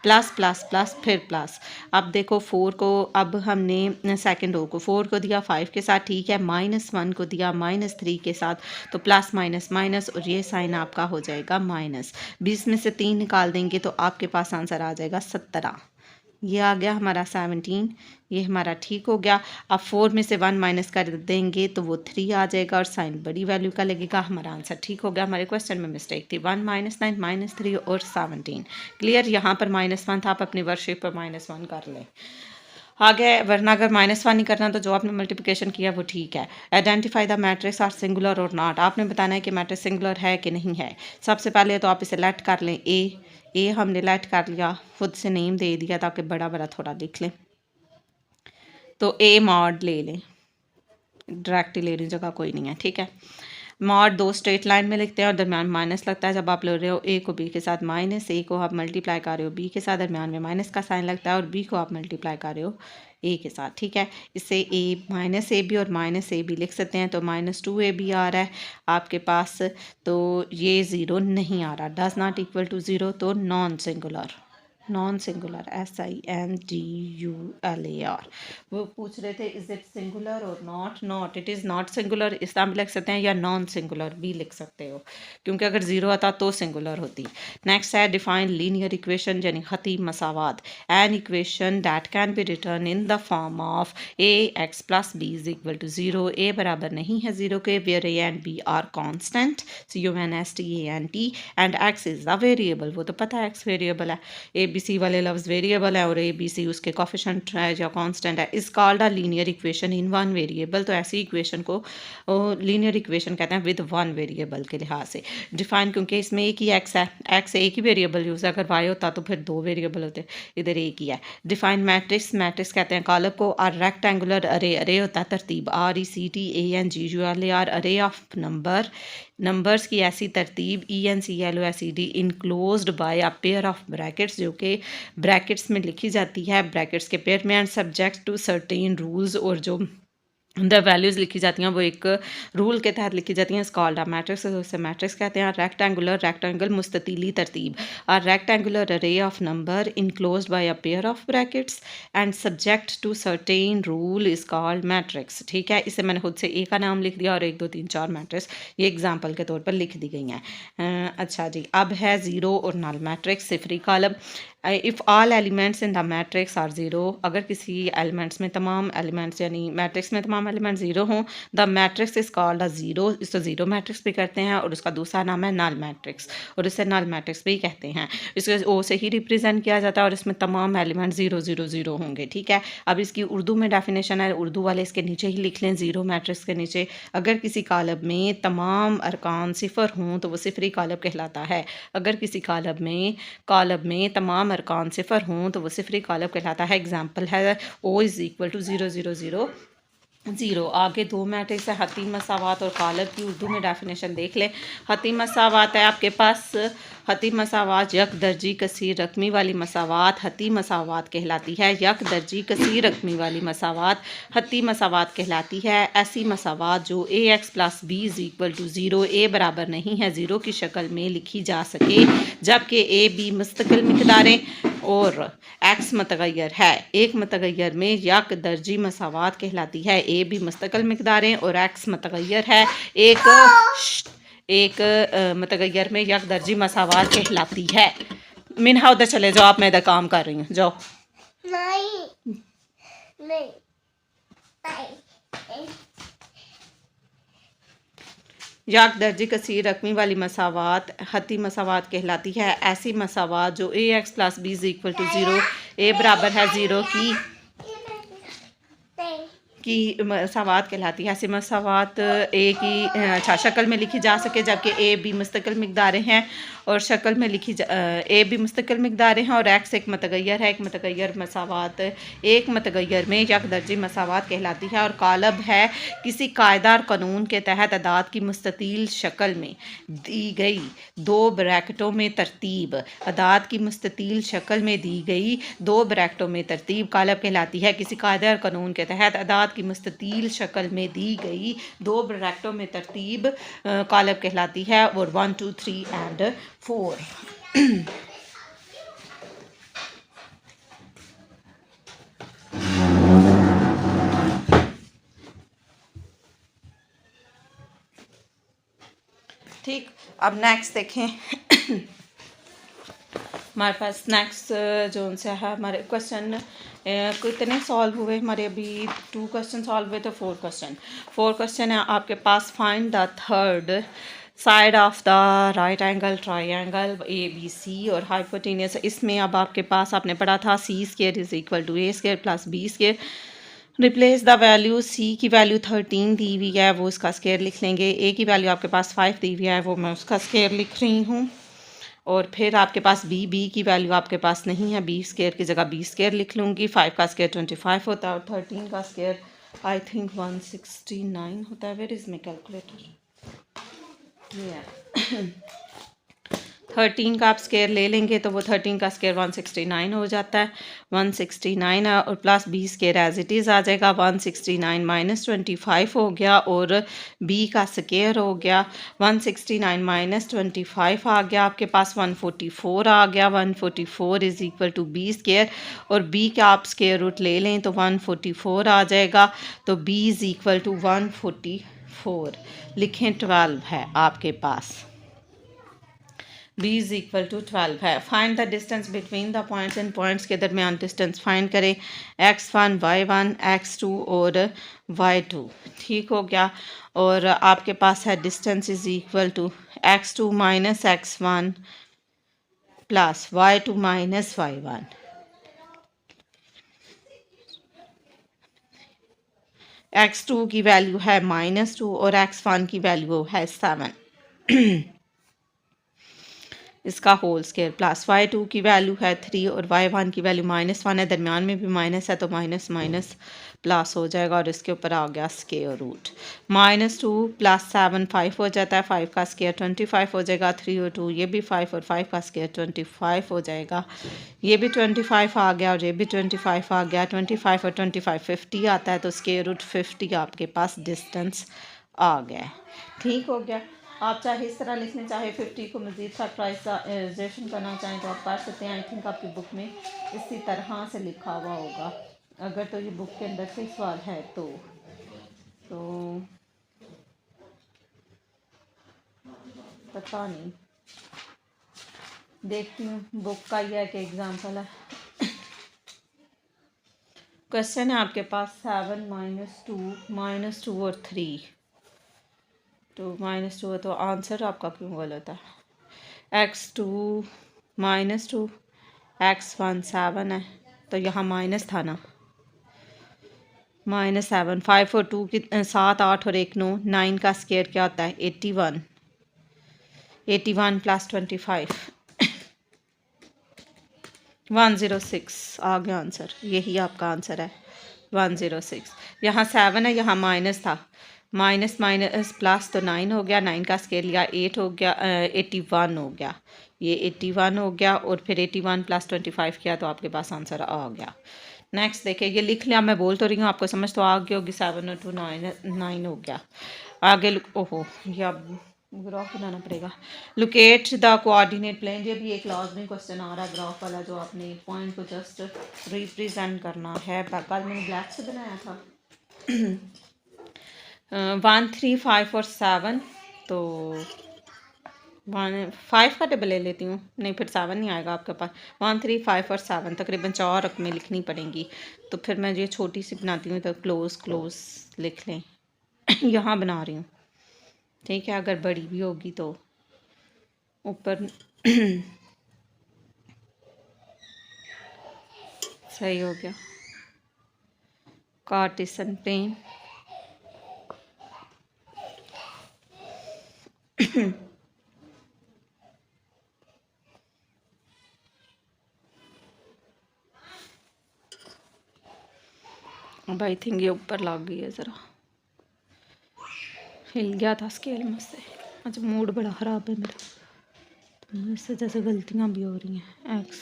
plus plus plus फिर प्लस। अब देखो 4 को अब हमने सेकंड रो को 4 को दिया 5 के साथ, ठीक है, -1 को दिया -3 के साथ तो प्लस माइनस माइनस और ये साइन आपका हो जाएगा माइनस। 20 में से 3 निकाल देंगे तो आपके पास आंसर आ जाएगा 17। ये आ गया हमारा 17। ये हमारा ठीक हो गया। अब 4 में से 1 माइनस कर देंगे तो वो 3 आ जाएगा और साइन बड़ी वैल्यू का लगेगा। हमारा आंसर ठीक हो गया। हमारे क्वेश्चन में मिस्टेक थी। 1 -9 -3 और 17। क्लियर। यहाँ पर -1 था, आप अपनी वर्कशीट पर -1 कर लें आगे, वरना अगर -1 नहीं करना तो जो आपने मल्टीप्लिकेशन किया वो ठीक है। Identify the matrix are singular और नॉट। आपने बताना है कि मैट्रिक्स सिंगुलर है कि नहीं है। सबसे पहले तो आप इसे लेट कर लें। ए हमने लेट कर लिया, खुद से नेम दे दिया ताकि बड़ा बड़ा थोड़ा लिख लें। तो ए मॉड ले लें, डायरेक्ट ले रही जगह कोई नहीं है, ठीक है। मॉड 2 स्ट्रेट लाइन में लिखते हैं और दरम्यान माइनस लगता है। जब आप ले रहे हो ए को बी के साथ माइनस, ए को आप मल्टीप्लाई कर रहे हो बी के साथ, दरम्यान में माइनस का साइन लगता है, और बी को आप मल्टीप्लाई कर रहे हो ए के साथ, ठीक है। इससे ए -ab और -ab लिख सकते हैं। तो -2ab आ रहा है आपके पास, तो ये 0 नहीं आ रहा, डज नॉट इक्वल टू 0, तो नॉन सिंगुलर SINGULAR। वो पूछ रहे थे इज इट सिंगुलर और not, it is not singular. इस तरह भी लिख सकते हैं या नॉन सिंगुलर भी लिख सकते हो, क्योंकि अगर 0 आता तो सिंगुलर होती। नेक्स्ट है डिफाइन लीनियर इक्वेशन यानी खती मसावात। An equation that can be written in the form of ax + b is equal to 0। A बराबर नहीं है 0 के, where a and b are constant, CONSTANT, and x is a variable. वो तो पता है x वेरिएबल है, ABC वाले लफ्ज़ वेरिएबल है और ABC उसके कोफिशिएंट है या कांस्टेंट है। इस called a linear equation in one variable. तो ऐसी इक्वेशन को लीनियर इक्वेशन कहते हैं विद वन वेरिएबल के लिहाज से। डिफाइन, क्योंकि इसमें एक ही x है, x एक ही वेरिएबल यूज़ है, अगर y होता तो फिर 2 वेरिएबल होते, इधर एक ही है। डिफाइन मैट्रिक्स कहते हैं कॉलम को। और रेक्टेंगुलर अरे होता है तरतीब, RECTANGULAR अरे ऑफ नंबर्स की ऐसी तरतीब, ENCLOSED enclosed by a pair of brackets, जो कि ब्रैकेट्स में लिखी जाती है, ब्रैकेट्स के पेयर में, and subject to certain rules, और जो द वैल्यूज़ लिखी जाती हैं वो एक रूल के तहत लिखी जाती हैं, कॉल्ड अ मैट्रिक्स, उसे मैट्रिक्स कहते हैं। रेक्टेंगल मुस्ततीली तरतीब, a rectangular array of number enclosed by a pair of brackets and subject to certain rule is called matrix. ठीक है, इसे मैंने खुद से ए का नाम लिख दिया और 1 2 3 4 मैट्रिक्स ये एग्जाम्पल के तौर पर लिख दी गई हैं। अच्छा जी, अब है ज़ीरो और नल मैट्रिक्स, सिफरी column. If all elements in the matrix are zero, अगर किसी एलिमेंट्स में तमाम एलिमेंट्स यानी मैट्रिक्स में तमाम एलिमेंट ज़ीरो हों, the matrix is called a zero, इसको ज़ीरो मैट्रिक्स भी करते हैं, और उसका दूसरा नाम है नल मैट्रिक्स, और इसे नल मैट्रिक्स भी कहते हैं। इसे ओ से ही रिप्रेजेंट किया जाता है और इसमें तमाम एलिमेंट ज़ीरो ज़ीरो ज़ीरो होंगे। ठीक है, अब इसकी उर्दू में डेफिनेशन है, उर्दू वाले इसके नीचे ही लिख लें, ज़ीरो मैट्रिक्स के नीचे अगर किसी कॉलम में तमाम अरकान सिफर हों तो वो सिफरी कॉलम कहलाता है। अगर किसी कॉलम में तमाम अरकान सिफर हों तो वो सिफरी कॉलम कहलाता है। एग्जाम्पल है O is equal to zero zero zero zero. आगे दो मैट्रिक्स है, हती मसावात और कॉलम की उर्दू में डेफिनेशन देख लें। हती मसावात है आपके पास, हती मसावात यक दर्जी कसीर रकमी वाली मसावात हती मसावात कहलाती है। यक दर्जी कसीर रकमी वाली मसावात हती मसावात कहलाती है। ऐसी मसावात जो a x plus b is equal to zero, a बराबर नहीं है ज़ीरो की शक्ल में लिखी जा सके, जबकि ए बी मुस्तकिल मिक़दारें और एक्स मतगैर है। एक मतगैर में यक दर्जी मसावात कहलाती है, ए भी मुस्तकिल मिक़दारें और एक्स मतगैर है। एक मतगैर में यक दर्जी मसावात कहलाती है। मिनहा उधर चले जाओ, आप, मैं इधर काम कर रही हूँ, जाओ। नहीं नहीं यक दर्जी कसीर रकमी वाली मसावात हती मसावात कहलाती है। ऐसी मसावात जो a x plus b is equal to zero, a बराबर है ज़ीरो की मसावात कहलाती है। ऐसी मसावात ए की अच्छा शक्ल में लिखी जा सके, जबकि ए बी मुस्तकिल मिक़दारें हैं और शक्ल में ए बी मुस्तकिल मिक़दारें हैं और एक्स एक मतगैर है। एक मतगैर मसावात एक मतगैर में यक दर्जी मसावात कहलाती है। और कालब है किसी कायदा कानून के तहत अदाद की मुस्ततील शक्ल में दी गई दो ब्रैकेटों में तरतीब, अदाद की मुस्ततील शक्ल में दी गई दो ब्रैकेटों में तरतीब कालब कहलाती है। किसी कायदा और कानून के तहत अदाद की मुस्ततील शक्ल में दी गई दो ब्रैकेटों में तरतीब कालब कहलाती है। और 1 2 3 एंड 4 ठीक। अब नेक्स्ट देखें हमारे पास नेक्स्ट जो उनसे है हमारे क्वेश्चन कितने सॉल्व हुए हमारे, अभी 2 क्वेश्चन सॉल्व हुए तो 4 क्वेश्चन है आपके पास। Find the third side of the right angle triangle A B C और हाइपोटेनियस। इसमें अब आपके पास आपने पढ़ा था C square is equal to A square plus B square. Replace the value, C की वैल्यू 13 दी हुई है वो उसका स्क्वायर लिख लेंगे, ए की वैल्यू आपके पास 5 दी हुई है वो मैं उसका स्क्वायर लिख रही हूँ। और फिर आपके पास बी की वैल्यू आपके पास नहीं है, बी स्क्वायर की जगह बी स्क्वायर लिख लूँगी। 5 का स्क्वायर 25 होता है और 13 का स्क्वायर आई थिंक 169 होता है। Where is my calculator? 13 का आप स्क्वायर ले लेंगे तो वो 13 का स्क्वायर 169 हो जाता है। 169 है और plus B square as it is आ जाएगा। 169 माइनस 25 हो गया और बी का स्क्वायर हो गया। 169 माइनस 25 आ गया आपके पास 144 आ गया। 144 is equal to B square और बी का आप स्क्वायर रूट ले लें तो 144 आ जाएगा। तो बी इज़ इक्वल टू 144 लिखें। 12 है आपके पास, b इज इक्वल टू 12 है। Find the distance between the points, in points के दरमियान डिस्टेंस फाइंड करें। x1 y1 x2 और y2। ठीक हो गया। और आपके पास है distance is equal to x2 minus x1 plus y2 minus y1। x2 की वैल्यू है -2 और x1 की वैल्यू है 7। इसका होल स्केयर प्लस y2 की वैल्यू है 3 और y1 की वैल्यू -1 है, दरमियान में भी माइनस है तो माइनस माइनस प्लस हो जाएगा और इसके ऊपर आ गया स्केयर रूट। -2 + 7 5 हो जाता है, 5 का स्केयर 25 हो जाएगा, 3 और 2 ये भी 5 और 5 का स्केयर 25 हो जाएगा, ये भी 25 आ गया और ये भी 25 आ गया। 25 और 25 50 आता है तो स्केयर रूट 50 आपके पास डिस्टेंस आ गया। ठीक हो गया। आप चाहे इस तरह लिखने, चाहे 50 को मज़ीद फैक्टराइजेशन करना चाहें तो आप कर सकते हैं। आई थिंक आपकी बुक में इसी तरह से लिखा हुआ होगा, अगर तो ये बुक के अंदर से सवाल है तो पता नहीं, देखती हूँ बुक का यह है कि एग्जाम्पल है। क्वेश्चन है आपके पास 7 -2 और 3 2 -2 है तो आंसर आपका क्यों गलत है? x2 -2 x1 7 है तो यहाँ माइनस था ना, -7 5 और 2 की 7 8 और 1 9 9 का स्केयर क्या होता है 81 + 25 106 आ गया आंसर, यही आपका आंसर है 106। यहाँ 7 है, यहाँ माइनस था, माइनस माइनस प्लस तो 9 हो गया, 9 का स्केयर लिया 8 हो गया, 81 हो गया, ये 81 हो गया और फिर 81 + 25 किया तो आपके पास आंसर आ गया। नेक्स्ट देखिए, ये लिख लिया, मैं बोल तो रही हूँ आपको समझ तो आ गई होगी। 7 और 2 9 हो गया। आगे ओहो ये अब ग्राफ बनाना पड़ेगा। लोकेट द कोऑर्डिनेट प्लेन, ये भी एक लाजमी क्वेश्चन आ रहा है ग्राफ वाला, जो आपने पॉइंट को जस्ट रिप्रेजेंट करना है। कल मैंने ब्लैक से बनाया था। 1 3 5 और 7 तो 5 का टेबल ले लेती हूँ, नहीं फिर 7 नहीं आएगा आपके पास। 1 3 5 और 7 तकरीबन 4 रकमें लिखनी पड़ेंगी, तो फिर मैं ये छोटी सी बनाती हूँ तो क्लोज लिख लें। यहाँ बना रही हूँ, ठीक है, अगर बड़ी भी होगी तो ऊपर सही हो गया। कार्टेशियन प्लेन अब आई थिंक ये ऊपर लग गई है, ज़रा हिल गया था स्केल मुझसे। अच्छा मूड बड़ा ख़राब है मेरा, तो मुझसे जैसे गलतियाँ भी हो रही हैं। एक्स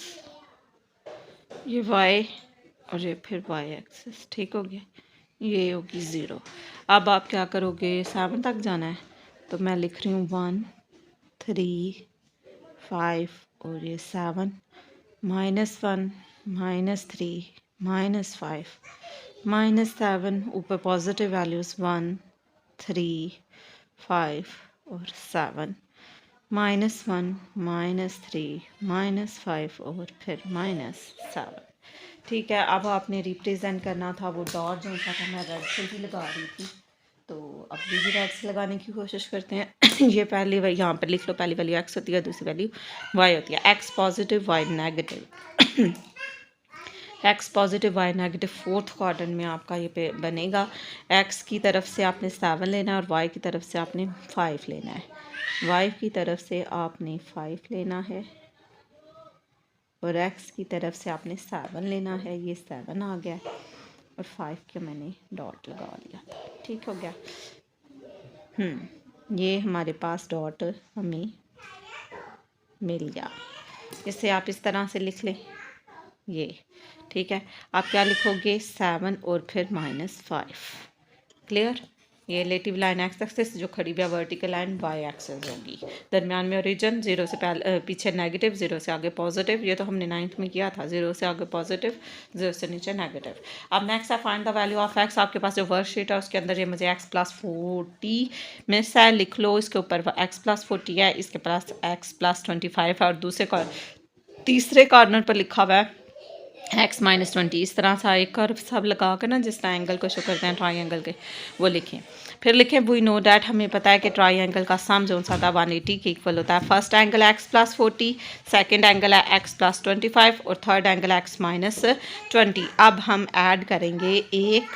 ये वाई और ये फिर वाई एक्सिस, ठीक हो गया, ये होगी 0। अब आप क्या करोगे, 7 तक जाना है तो मैं लिख रही हूँ 1 3 5 और ये 7 -1 -3 -5 -7, ऊपर पॉजिटिव वैल्यूज़ 1 3 5 और 7 -1 -3 -5 और फिर -7। ठीक है, अब आपने रिप्रेजेंट करना था वो डॉट जो सा था, मैं रेड से ही लगा रही थी, तो अब भी रेड से लगाने की कोशिश करते हैं। ये पहली वही यहाँ पर लिख लो, पहली वैल्यू x होती है, दूसरी वैल्यू y होती है। x positive y negative, x positive y negative, fourth quadrant में आपका ये पे बनेगा। x की तरफ से आपने 7 लेना है और y की तरफ से आपने 5 लेना है। y की तरफ से आपने 5 लेना है और x की तरफ से आपने 7 लेना है। ये 7 आ गया और 5 के मैंने डॉट लगा लिया था, ठीक हो गया। ये हमारे पास डॉट हमें मिल गया। इसे आप इस तरह से लिख लें, ये ठीक है। आप क्या लिखोगे, 7 और फिर -5। क्लियर। ये रिलेटिव लाइन एक्स एक्सिस जो खड़ी हुई वर्टिकल लाइन वाई एक्सिस होगी। दरमियान में ओरिजिन, 0 से पीछे नेगेटिव, 0 से आगे पॉजिटिव। ये तो हमने 9th में किया था, 0 से आगे पॉजिटिव, 0 से नीचे नेगेटिव। अब नेक्स्ट है find the value of x. आपके पास जो वर्कशीट है उसके अंदर ये मुझे x + 40 मिस है, लिख लो। इसके ऊपर x + 40 है, इसके पास x + 25 है और तीसरे कॉर्नर पर लिखा हुआ है x - 20। इस तरह सा एक कर्व सब लगा कर ना, जिस तरह एंगल को शो करते हैं ट्राइंगल के, वो लिखें। फिर लिखें वी नो डैट, हमें पता है कि ट्राइंगल का सम जो सा था 180 के इक्वल होता है। First angle x + 40, second angle है x + 25 और थर्ड एंगल x - 20। अब हम ऐड करेंगे 1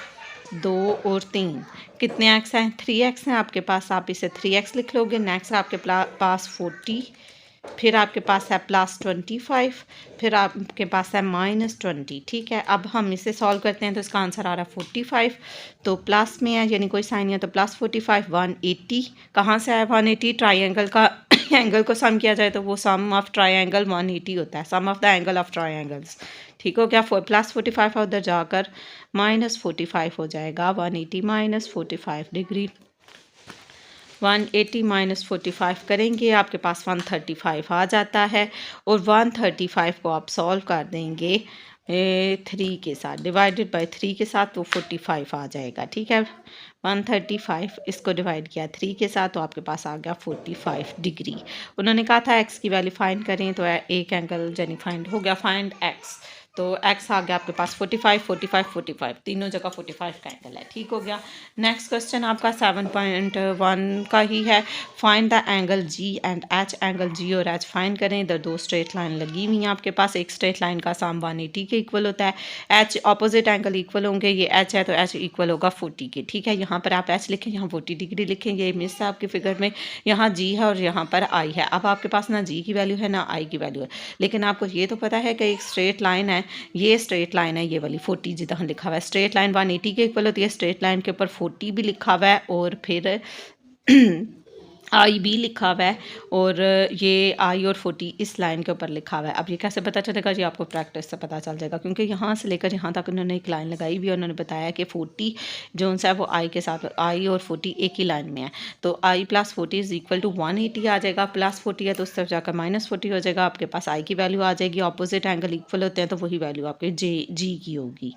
2 और 3। कितने x हैं, 3x हैं आपके पास, आप इसे 3x लिख लोगे। नेक्स्ट आपके पास 40 फिर आपके पास है +25, फिर आपके पास है -20। ठीक है, अब हम इसे सॉल्व करते हैं तो इसका आंसर आ रहा है 45। तो प्लस में है यानी कोई साइन नहीं है तो +45 180। कहाँ से आया 180? ट्राइंगल का एंगल को सम किया जाए तो वो सम ऑफ ट्राइंगल 180 होता है, sum of the angle of triangles. ठीक हो गया। +45 उधर जाकर -45 हो जाएगा। 180 -45 डिग्री, 180 -45 करेंगे आपके पास 135 आ जाता है। और 135 को आप सॉल्व कर देंगे 3 के साथ, डिवाइडेड बाय 3 के साथ, तो 45 आ जाएगा। ठीक है, 135 इसको डिवाइड किया 3 के साथ तो आपके पास आ गया 45 डिग्री। उन्होंने कहा था एक्स की वैल्यू फाइंड करें, तो एक एंगल यानी फाइंड हो गया, फाइंड एक्स। तो एक्स आ गया आपके पास 45 45 45, तीनों जगह 45 का एंगल है। ठीक हो गया। नेक्स्ट क्वेश्चन आपका 7.1 का ही है। Find the angle G and H. Angle G और एच फाइंड करें। इधर दो स्ट्रेट लाइन लगी हुई हैं आपके पास। एक स्ट्रेट लाइन का साम 180 के इक्वल होता है। एच ऑपोजिट एंगल इक्वल होंगे, ये एच है तो एच इक्वल होगा 40 के। ठीक है, यहाँ पर आप एच लिखें, यहाँ 40 डिग्री लिखें, ये मिस है आपके फिगर में। यहाँ जी है और यहाँ पर आई है। अब आपके पास ना जी की वैल्यू है ना आई की वैल्यू है, लेकिन आपको ये तो पता है कि एक स्ट्रेट लाइन है, ये स्ट्रेट लाइन है, ये वाली 40 जितना लिखा हुआ है। स्ट्रेट लाइन 180 के इक्वल होती है, स्ट्रेट लाइन के ऊपर 40 भी लिखा हुआ है और फिर आई भी लिखा हुआ है, और ये आई और 40 इस लाइन के ऊपर लिखा हुआ है। अब ये कैसे पता चलेगा जी? आपको प्रैक्टिस से पता चल जाएगा, क्योंकि यहाँ से लेकर यहाँ तक उन्होंने एक लाइन लगाई हुई है। उन्होंने बताया कि 40 जो है वो आई के साथ, आई और 40 एक ही लाइन में है, तो आई + 40 इज इक्वल टू 180 आ जाएगा। +40 है तो उस तरफ जाकर -40 हो जाएगा, आपके पास आई की वैल्यू आ जाएगी। ऑपोजिट एंगल इक्वल होते हैं तो वही वैल्यू आपके जी की होगी।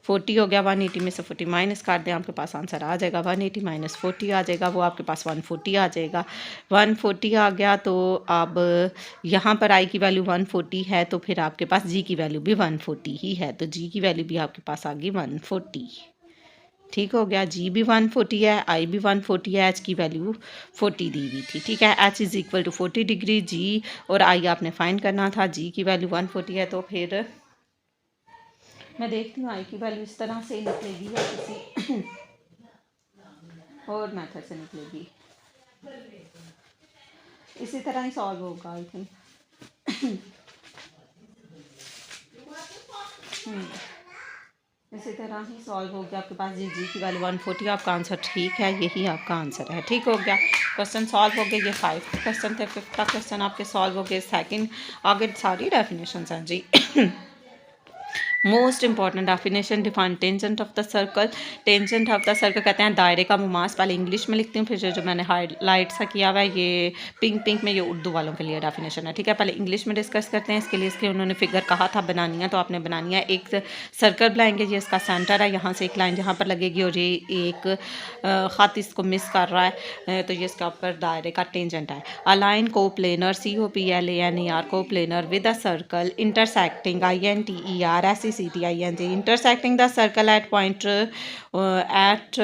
40 हो गया, 180 में से 40 माइनस कर दें, आपके पास आंसर आ जाएगा 180 - 40 आ जाएगा, वो आपके पास 140 आ जाएगा। 140 आ गया तो अब यहाँ पर आई की वैल्यू 140 है, तो फिर आपके पास जी की वैल्यू भी 140 ही है, तो जी की वैल्यू भी आपके पास आ गई 140। ठीक हो गया, जी भी 140 है, आई भी 140 है, एच की वैल्यू 40 दी हुई थी। ठीक है, H is equal to 40 degree, G और आई आपने फाइंड करना था। जी की वैल्यू 140 है, तो फिर मैं देखती हूँ आई की वैल्यू इस तरह से निकलेगी या किसी और मेथड से निकलेगी। इसी तरह ही सॉल्व होगा आई थिंक। इसी तरह ही सॉल्व हो गया आपके पास। जी की वैल्यू 140, आपका आंसर ठीक है, यही आपका आंसर है। ठीक हो गया, क्वेश्चन सॉल्व हो गए। ये 5 क्वेश्चन थे, 5th क्वेश्चन आपके सॉल्व हो गए। सेकंड आगे सारी डेफिनेशन हैं जी। Most important definition, define tangent of the circle. Tangent of the circle कहते हैं दायरे का मुमास। पहले इंग्लिश में लिखती हूँ, फिर जो मैंने हाईलाइट सा किया हुआ है ये पिंक में, ये उर्दू वालों के लिए डेफिनेशन है। ठीक है, पहले इंग्लिश में डिस्कस करते हैं। इसके लिए इसके उन्होंने फिगर कहा था बनानी है, तो आपने बनानी है। एक सर्कल बनाएंगे, ये इसका सेंटर है, यहाँ से एक लाइन यहाँ पर लगेगी और ये एक ख़त इसको मिस कर रहा है, तो ये इसका ऊपर दायरे का टेंजेंट है। अ लाइन को प्लेनर COPLANER को planar with a circle intersecting INTER intersecting the circle at point at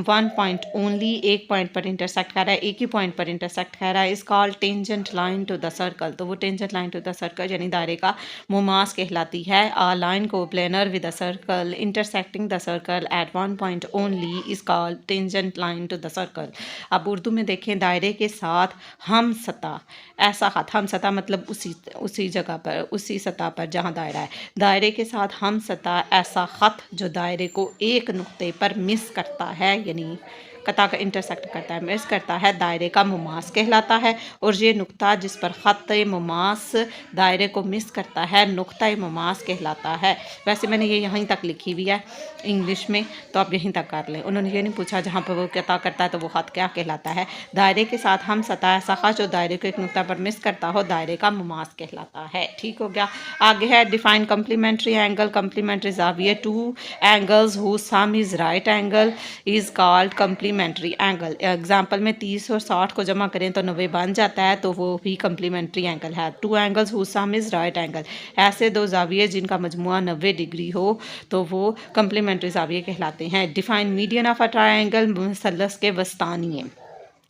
one point only, एक पॉइंट पर इंटरसेक्ट कर रहा है, एक ही पॉइंट पर इंटरसेक्ट कर रहा है, इस call tangent line to the circle. तो वो tangent line to the circle यानी दायरे का मुमास कहलाती है। आ लाइन को planar with a circle intersecting the circle at one point only is called tangent line to the circle. अब उर्दू में देखें, दायरे के साथ हम सतह, ऐसा हाथ, हम सतह मतलब उसी जगह पर, उसी सतह पर जहाँ दायरा है, दायरे के साथ हम सतह ऐसा ख़त जो दायरे को एक नुक्ते पर मिस करता है, यानी कता का इंटरसेक्ट करता है, मिस करता है, दायरे का मुमास कहलाता है। और ये नुक्ता जिस पर ख़त मुमास दायरे को मिस करता है, नुक्ता मुमास कहलाता है। वैसे मैंने ये यहीं तक लिखी हुई है इंग्लिश में, तो आप यहीं तक कर लें। उन्होंने ये नहीं पूछा जहाँ पर वो कता करता है तो वो ख़त क्या कहलाता है। दायरे के साथ हम सतह ऐसा ख़त जो दायरे को एक नुक्ता पर मिस करता हो, दायरे का मुमास कहलाता है। ठीक हो गया, आगे है डिफाइन कम्प्लीमेंट्री एंगल। कम्प्लीमेंट्री ज़ाविया, two angles whose sum is right angle is called complementary angle. Example में 30 और 60 को जमा करें तो 90 बन जाता है, तो वो भी कम्प्लीमेंट्री एंगल है। Two angles whose sum is right angle, ऐसे दो ज़ाविये जिनका मजमुआ 90 डिग्री हो तो वो कम्प्लीमेंट्री ज़ाविये कहलाते हैं। Define median of a triangle, मुसल्लस के वस्तानिये।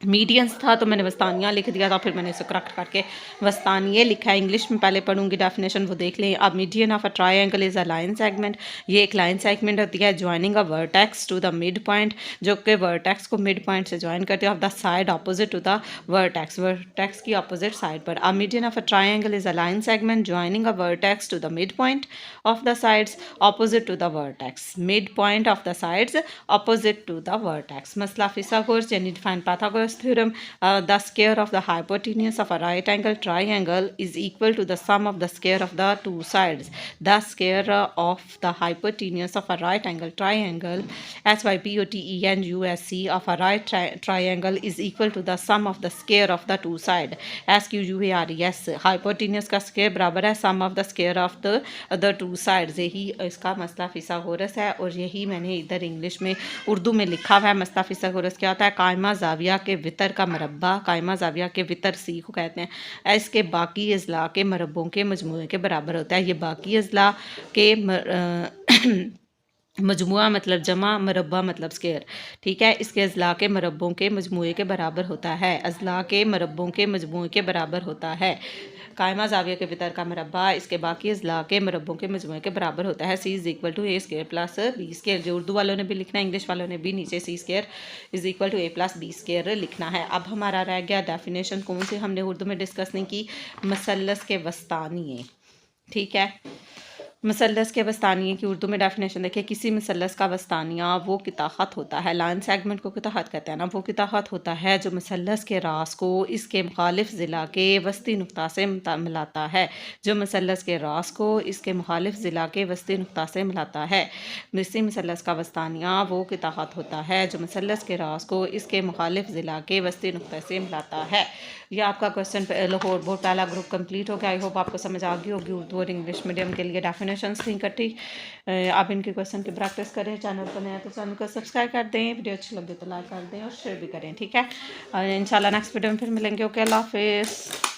मीडियंस था तो मैंने वस्तानिया लिख दिया था, फिर मैंने इसे करेक्ट करके वस्तानिये लिखा है। इंग्लिश में पहले पढ़ूंगी डेफिनेशन, वो देख लें। अब median of a triangle is a line segment, ये एक लाइन सेगमेंट होती है joining a vertex to the mid point, जो कि वर्टेक्स को मिड पॉइंट से ज्वाइन करते हैं, of the side opposite to the vertex की ऑपोजिट साइड पर। A median of a triangle is a line segment joining a vertex to the mid point of the sides opposite to the vertex, mid point of the sides opposite to the vertex. मसला फिसागोरस यानी define Pythagoras theorem, the square of the hypotenuse of a right angle triangle is equal to the sum of the square of the two sides. The square of the hypotenuse of a right angle triangle SYPOTENUSC of a right triangle is equal to the sum of the square of the two side SQUARES. hypotenuse का square बराबर है sum of the square of the other two sides। यही इसका मसला फिसागोरस है और यही मैंने इधर इंग्लिश में उर्दू में लिखा हुआ है। मसला फिसागोरस क्या होता है? कायमा जाविया के वितर का मरबा, कायमा जाविया के वितर सी को कहते हैं, इसके बाकी अजला के मरबों के मजमूए के बराबर होता है। ये बाकी अजला के मजमुआ मतलब जमा, मरबा मतलब स्केयर, ठीक है। इसके अजला के मरबों के मजमूए के बराबर होता है, अजला के मरबों के मजमूए के बराबर होता है। कायमा जाविया के वितर का मरबा इसके बाकी अजला के मरबों के मजमूए के बराबर होता है। C is equal to a square plus b square, जो उर्दू वालों ने भी लिखना है, इंग्लिश वालों ने भी नीचे c square is equal to a plus b square लिखना है। अब हमारा रह गया डेफिनेशन, कौन सी हमने उर्दू में डिस्कस नहीं की? मसलस के वस्तानिये, ठीक है। मसलस के वस्तानिये की उर्दू में डेफिनेशन देखिए, किसी मसलस का वस्तानिया वो कि तहत होता है, लाइन सेगमेंट को कि तहत कहते हैं ना, वो कि तहत होता है जो मसलस के रास को इसके मुखालिफ ज़िला के वस्ती नुक्ता से मिलाता है, जो मसलस के रास को इसके मुखालिफ ज़िला के वस्ती नुक्ता से मिलाता है। इसी मसलस का वस्तानिया वो कि तहत होता है जो मसलस के रास को इसके मुखालिफ ज़िला के वस्ती नुक्ता से मिलाता है। ये आपका क्वेश्चन लाहौर बोर्ड पहला ग्रुप कंप्लीट हो गया। आई होप आपको समझ आ गई होगी। उर्दू और इंग्लिश मीडियम के लिए डेफिनेशंस थी इकट्ठी। आप इनके क्वेश्चन की प्रैक्टिस करें। चैनल पर नया तो चैनल को सब्सक्राइब कर दें, वीडियो अच्छी लगे तो लाइक कर दें और शेयर भी करें, ठीक है। इंशाल्लाह नेक्स्ट वीडियो में फिर मिलेंगे। ओके, अल्लाह हाफिज़।